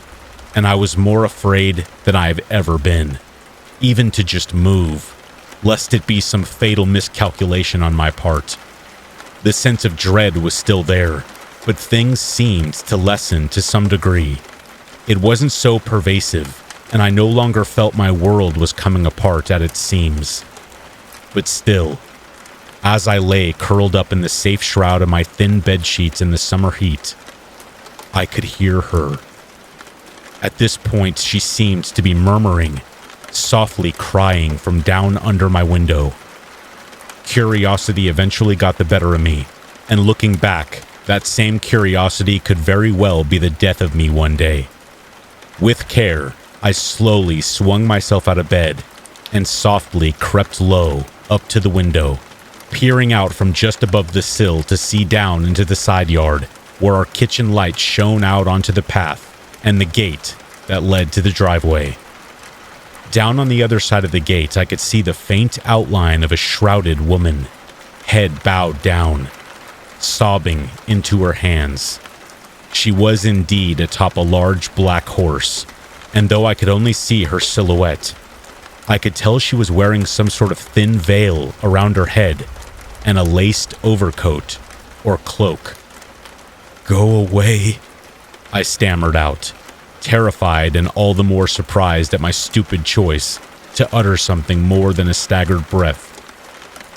and I was more afraid than I've ever been, even to just move, lest it be some fatal miscalculation on my part. The sense of dread was still there, but things seemed to lessen to some degree. It wasn't so pervasive, and I no longer felt my world was coming apart at its seams. But still, as I lay curled up in the safe shroud of my thin bed sheets in the summer heat, I could hear her. At this point, she seemed to be murmuring, softly crying from down under my window. Curiosity eventually got the better of me, and looking back, That same curiosity could very well be the death of me one day. With care, I slowly swung myself out of bed and softly crept low up to the window, peering out from just above the sill to see down into the side yard where our kitchen light shone out onto the path and the gate that led to the driveway. Down on the other side of the gate, I could see the faint outline of a shrouded woman, head bowed down, sobbing into her hands. She was indeed atop a large black horse, and though I could only see her silhouette, I could tell she was wearing some sort of thin veil around her head and a laced overcoat or cloak. "Go away," I stammered out, terrified and all the more surprised at my stupid choice to utter something more than a staggered breath.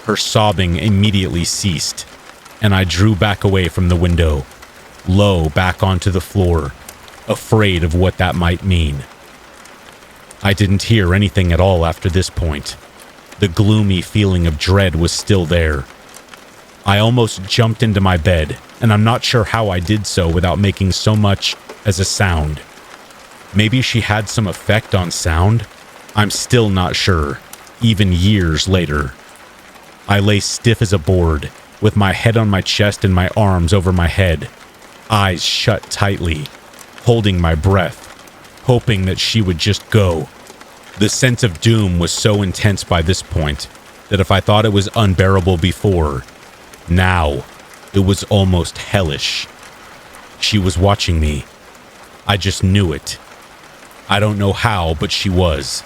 Her sobbing immediately ceased, and I drew back away from the window, low back onto the floor, afraid of what that might mean. I didn't hear anything at all after this point. The gloomy feeling of dread was still there. I almost jumped into my bed, and I'm not sure how I did so without making so much as a sound. Maybe she had some effect on sound? I'm still not sure, even years later. I lay stiff as a board, with my head on my chest and my arms over my head, eyes shut tightly, holding my breath, hoping that she would just go. The sense of doom was so intense by this point that if I thought it was unbearable before, now it was almost hellish. She was watching me. I just knew it. I don't know how, but she was.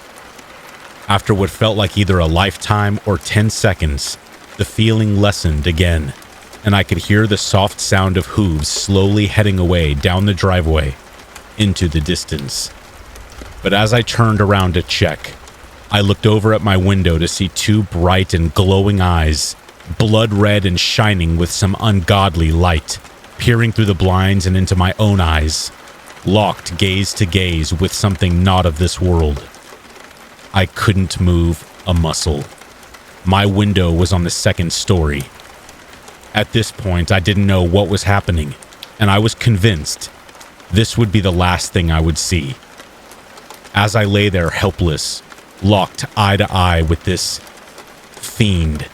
After what felt like either a lifetime or 10 seconds, the feeling lessened again, and I could hear the soft sound of hooves slowly heading away down the driveway into the distance. But as I turned around to check, I looked over at my window to see two bright and glowing eyes, blood red and shining with some ungodly light, peering through the blinds and into my own eyes, locked gaze to gaze with something not of this world. I couldn't move a muscle. My window was on the second story. At this point, I didn't know what was happening, and I was convinced this would be the last thing I would see. As I lay there helpless, locked eye to eye with this fiend,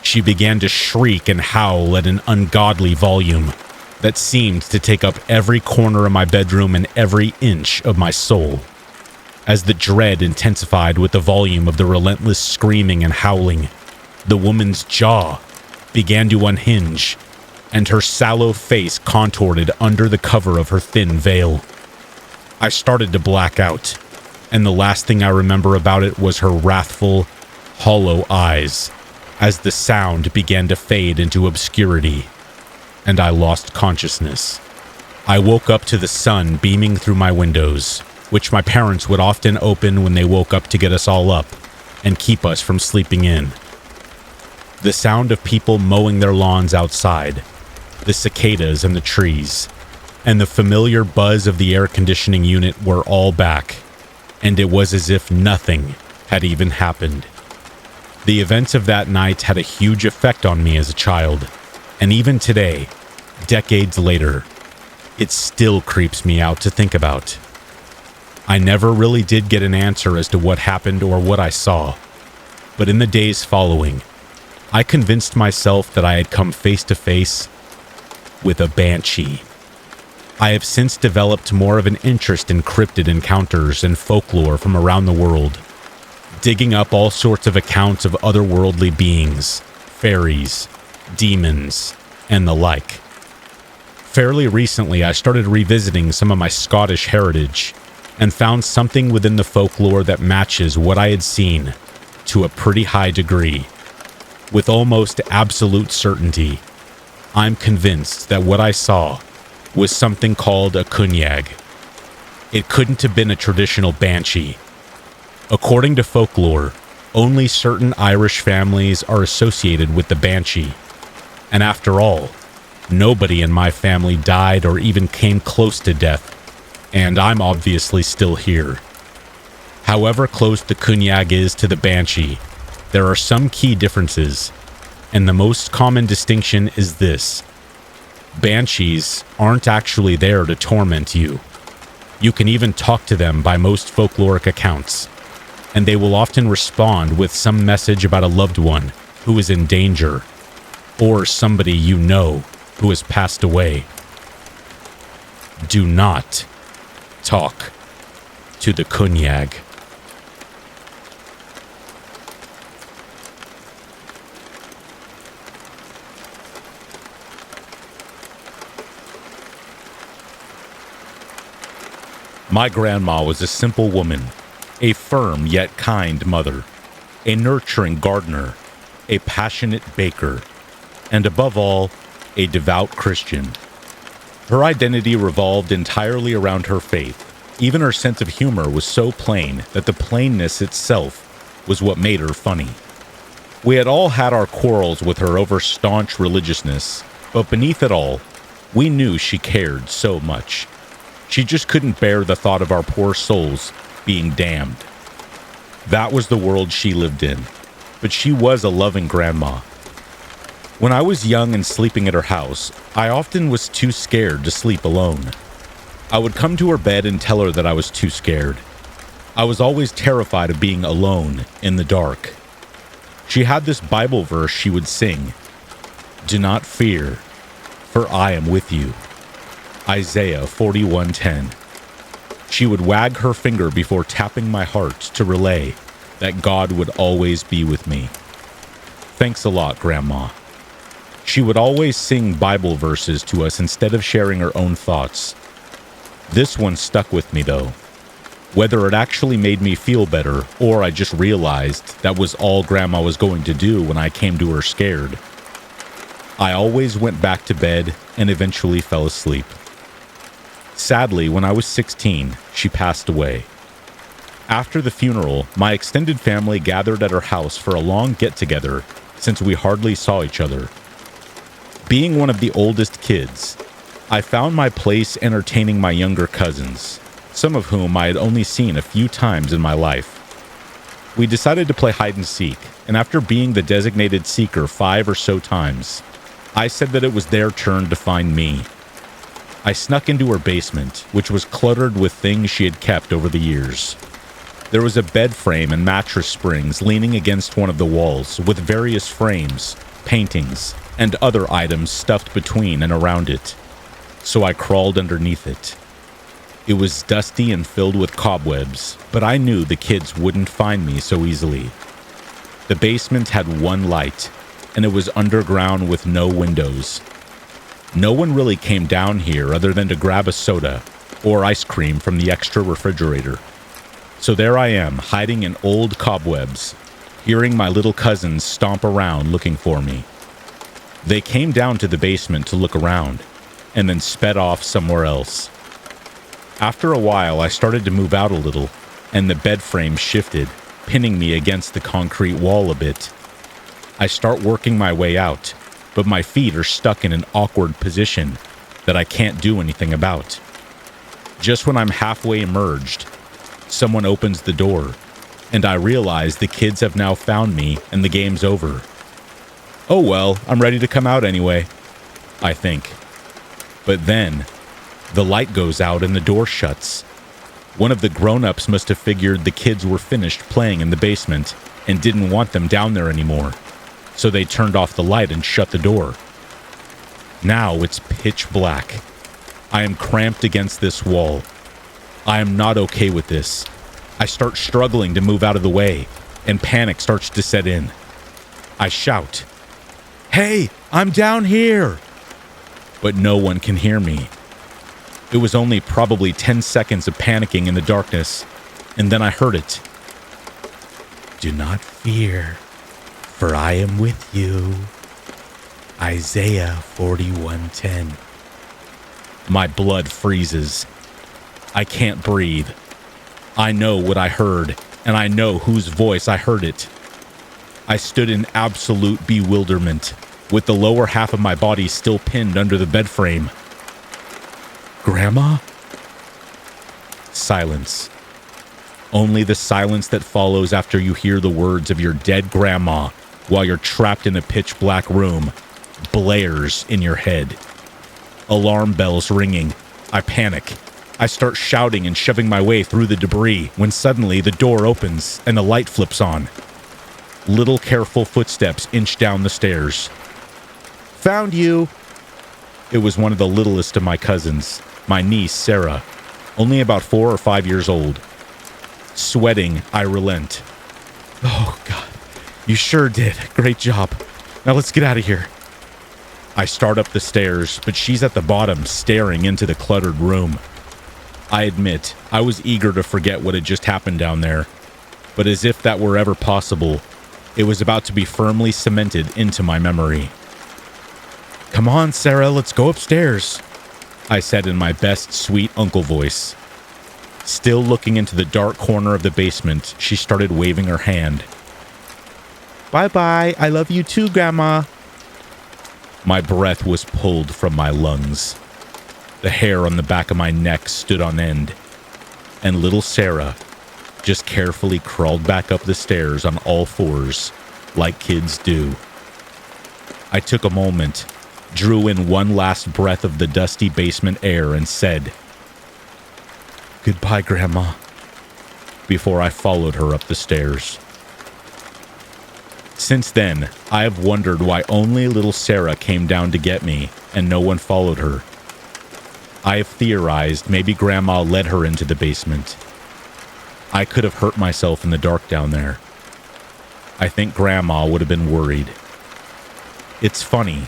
she began to shriek and howl at an ungodly volume that seemed to take up every corner of my bedroom and every inch of my soul. As the dread intensified with the volume of the relentless screaming and howling, the woman's jaw began to unhinge, and her sallow face contorted under the cover of her thin veil. I started to black out, and the last thing I remember about it was her wrathful, hollow eyes, as the sound began to fade into obscurity, and I lost consciousness. I woke up to the sun beaming through my windows, which my parents would often open when they woke up to get us all up and keep us from sleeping in. The sound of people mowing their lawns outside, the cicadas in the trees, and the familiar buzz of the air conditioning unit were all back, and it was as if nothing had even happened. The events of that night had a huge effect on me as a child, and even today, decades later, it still creeps me out to think about. I never really did get an answer as to what happened or what I saw, but in the days following, I convinced myself that I had come face to face with a banshee. I have since developed more of an interest in cryptid encounters and folklore from around the world, digging up all sorts of accounts of otherworldly beings, fairies, demons, and the like. Fairly recently, I started revisiting some of my Scottish heritage and found something within the folklore that matches what I had seen to a pretty high degree. With almost absolute certainty, I'm convinced that what I saw was something called a cunyag. It couldn't have been a traditional banshee. According to folklore, only certain Irish families are associated with the banshee, and after all, nobody in my family died or even came close to death, and I'm obviously still here. However close the cunyag is to the banshee, there are some key differences, and the most common distinction is this. Banshees aren't actually there to torment you. You can even talk to them by most folkloric accounts, and they will often respond with some message about a loved one who is in danger, or somebody you know who has passed away. Do not talk to the kunyag. My grandma was a simple woman, a firm yet kind mother, a nurturing gardener, a passionate baker, and above all, a devout Christian. Her identity revolved entirely around her faith. Even her sense of humor was so plain that the plainness itself was what made her funny. We had all had our quarrels with her over staunch religiousness, but beneath it all, we knew she cared so much. She just couldn't bear the thought of our poor souls being damned. That was the world she lived in, but she was a loving grandma. When I was young and sleeping at her house, I often was too scared to sleep alone. I would come to her bed and tell her that I was too scared. I was always terrified of being alone in the dark. She had this Bible verse she would sing, "Do not fear, for I am with you." Isaiah 41:10. She would wag her finger before tapping my heart to relay that God would always be with me. Thanks a lot, Grandma. She would always sing Bible verses to us instead of sharing her own thoughts. This one stuck with me, though. Whether it actually made me feel better or I just realized that was all Grandma was going to do when I came to her scared, I always went back to bed and eventually fell asleep. Sadly, when I was 16, she passed away. After the funeral, my extended family gathered at her house for a long get-together since we hardly saw each other. Being one of the oldest kids, I found my place entertaining my younger cousins, some of whom I had only seen a few times in my life. We decided to play hide-and-seek, and after being the designated seeker 5 or so times, I said that it was their turn to find me. I snuck into her basement, which was cluttered with things she had kept over the years. There was a bed frame and mattress springs leaning against one of the walls, with various frames, paintings, and other items stuffed between and around it. So I crawled underneath it. It was dusty and filled with cobwebs, but I knew the kids wouldn't find me so easily. The basement had one light, and it was underground with no windows. No one really came down here other than to grab a soda or ice cream from the extra refrigerator. So there I am, hiding in old cobwebs, hearing my little cousins stomp around looking for me. They came down to the basement to look around, and then sped off somewhere else. After a while, I started to move out a little, and the bed frame shifted, pinning me against the concrete wall a bit. I start working my way out, but my feet are stuck in an awkward position that I can't do anything about. Just when I'm halfway emerged, someone opens the door, and I realize the kids have now found me and the game's over. Oh well, I'm ready to come out anyway, I think. But then, the light goes out and the door shuts. One of the grown-ups must have figured the kids were finished playing in the basement and didn't want them down there anymore. So they turned off the light and shut the door. Now it's pitch black. I am cramped against this wall. I am not okay with this. I start struggling to move out of the way, and panic starts to set in. I shout, "Hey, I'm down here!" But no one can hear me. It was only probably 10 seconds of panicking in the darkness, and then I heard it. "Do not fear, for I am with you." Isaiah 41:10. My blood freezes. I can't breathe. I know what I heard, and I know whose voice I heard it. I stood in absolute bewilderment, with the lower half of my body still pinned under the bed frame. "Grandma?" Silence. Only the silence that follows after you hear the words of your dead grandma while you're trapped in a pitch black room blares in your head. Alarm bells ringing. I panic. I start shouting and shoving my way through the debris when suddenly the door opens and the light flips on. Little careful footsteps inch down the stairs. "Found you!" It was one of the littlest of my cousins, my niece, Sarah, only about 4 or 5 years old. Sweating, I relent. "Oh, God, you sure did. Great job. Now let's get out of here." I start up the stairs, but she's at the bottom, staring into the cluttered room. I admit, I was eager to forget what had just happened down there, but as if that were ever possible, it was about to be firmly cemented into my memory. "Come on, Sarah, let's go upstairs," I said in my best sweet uncle voice. Still looking into the dark corner of the basement, she started waving her hand. "Bye-bye, I love you too, Grandma." My breath was pulled from my lungs. The hair on the back of my neck stood on end, and little Sarah just carefully crawled back up the stairs on all fours, like kids do. I took a moment, drew in one last breath of the dusty basement air, and said, "Goodbye, Grandma," before I followed her up the stairs. Since then, I have wondered why only little Sarah came down to get me and no one followed her. I have theorized maybe Grandma led her into the basement. I could have hurt myself in the dark down there. I think Grandma would have been worried. It's funny.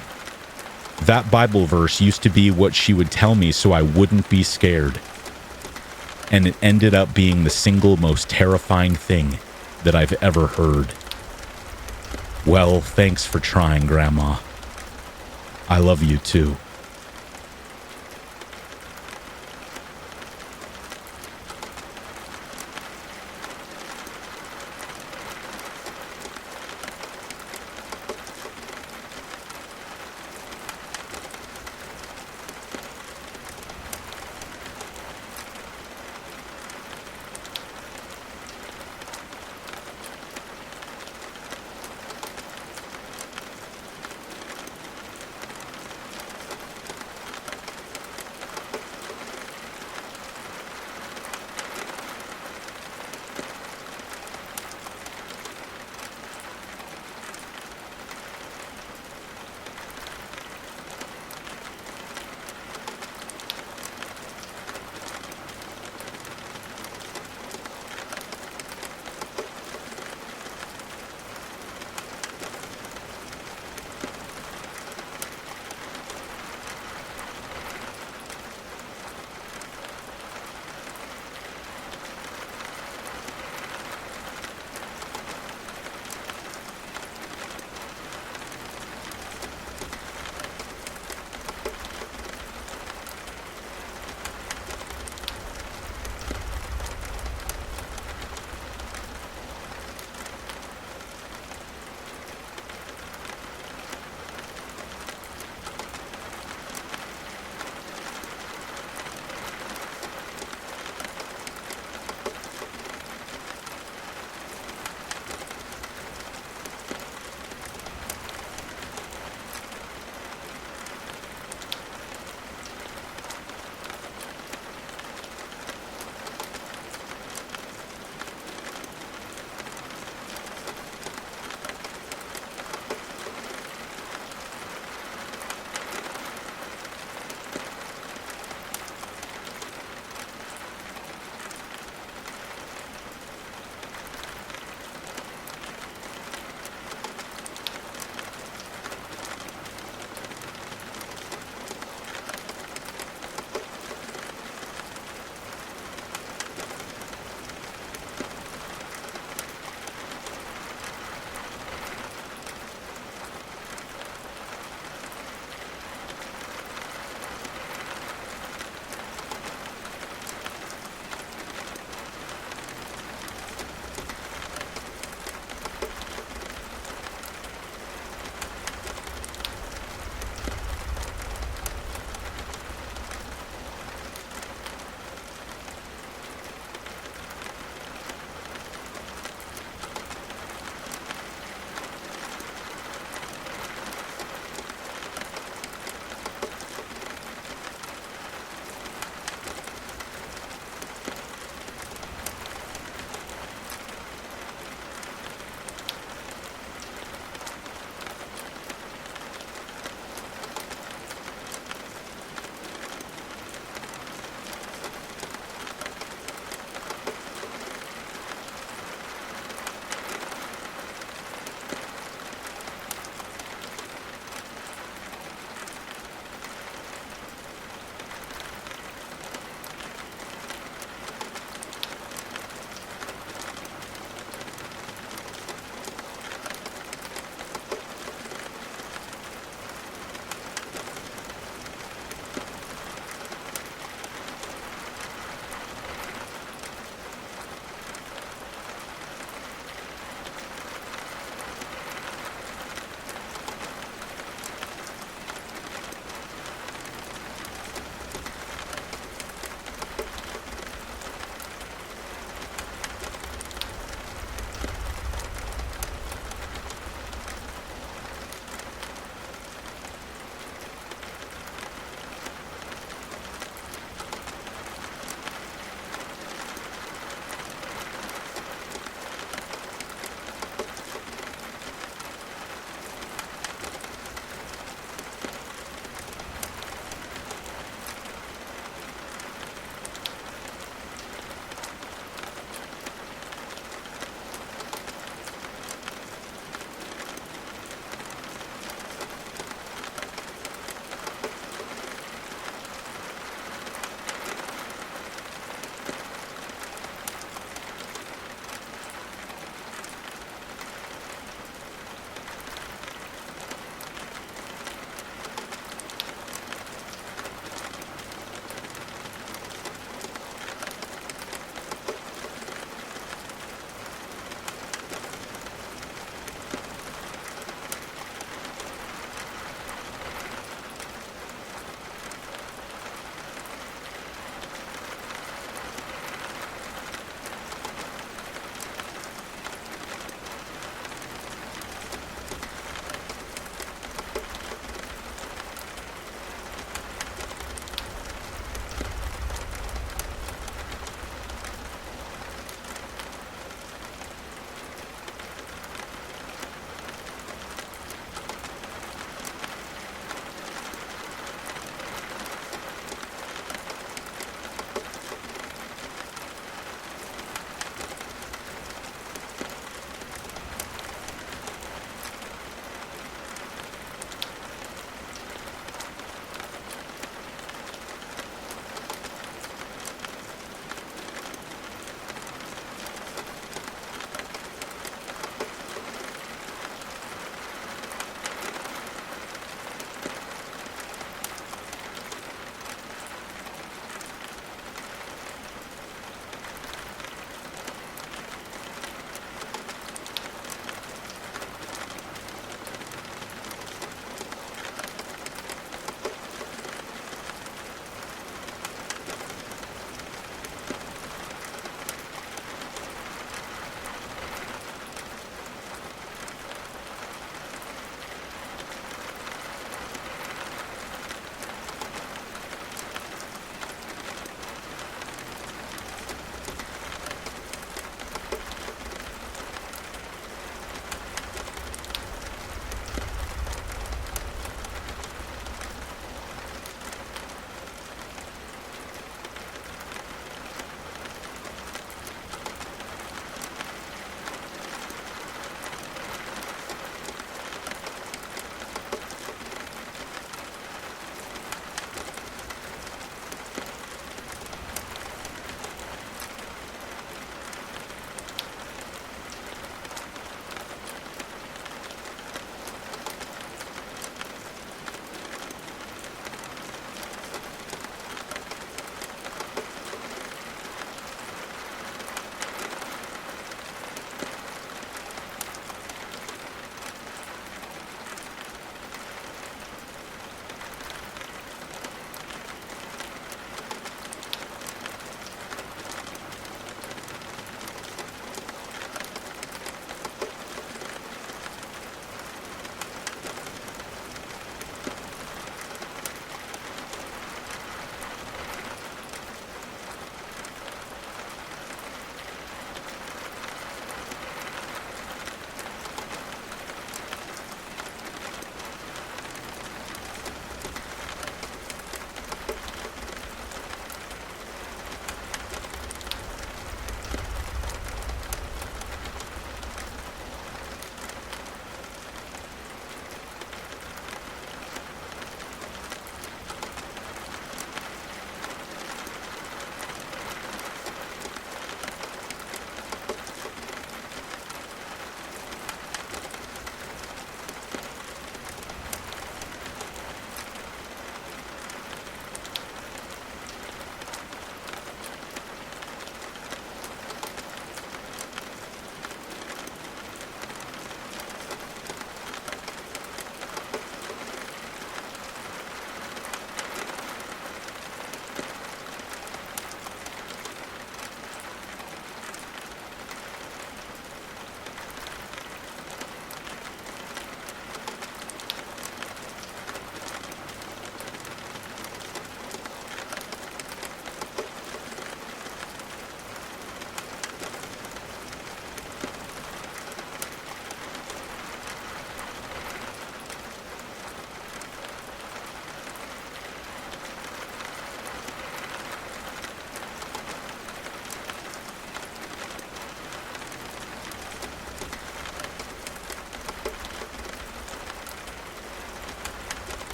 That Bible verse used to be what she would tell me so I wouldn't be scared. And it ended up being the single most terrifying thing that I've ever heard. Well, thanks for trying, Grandma. I love you too.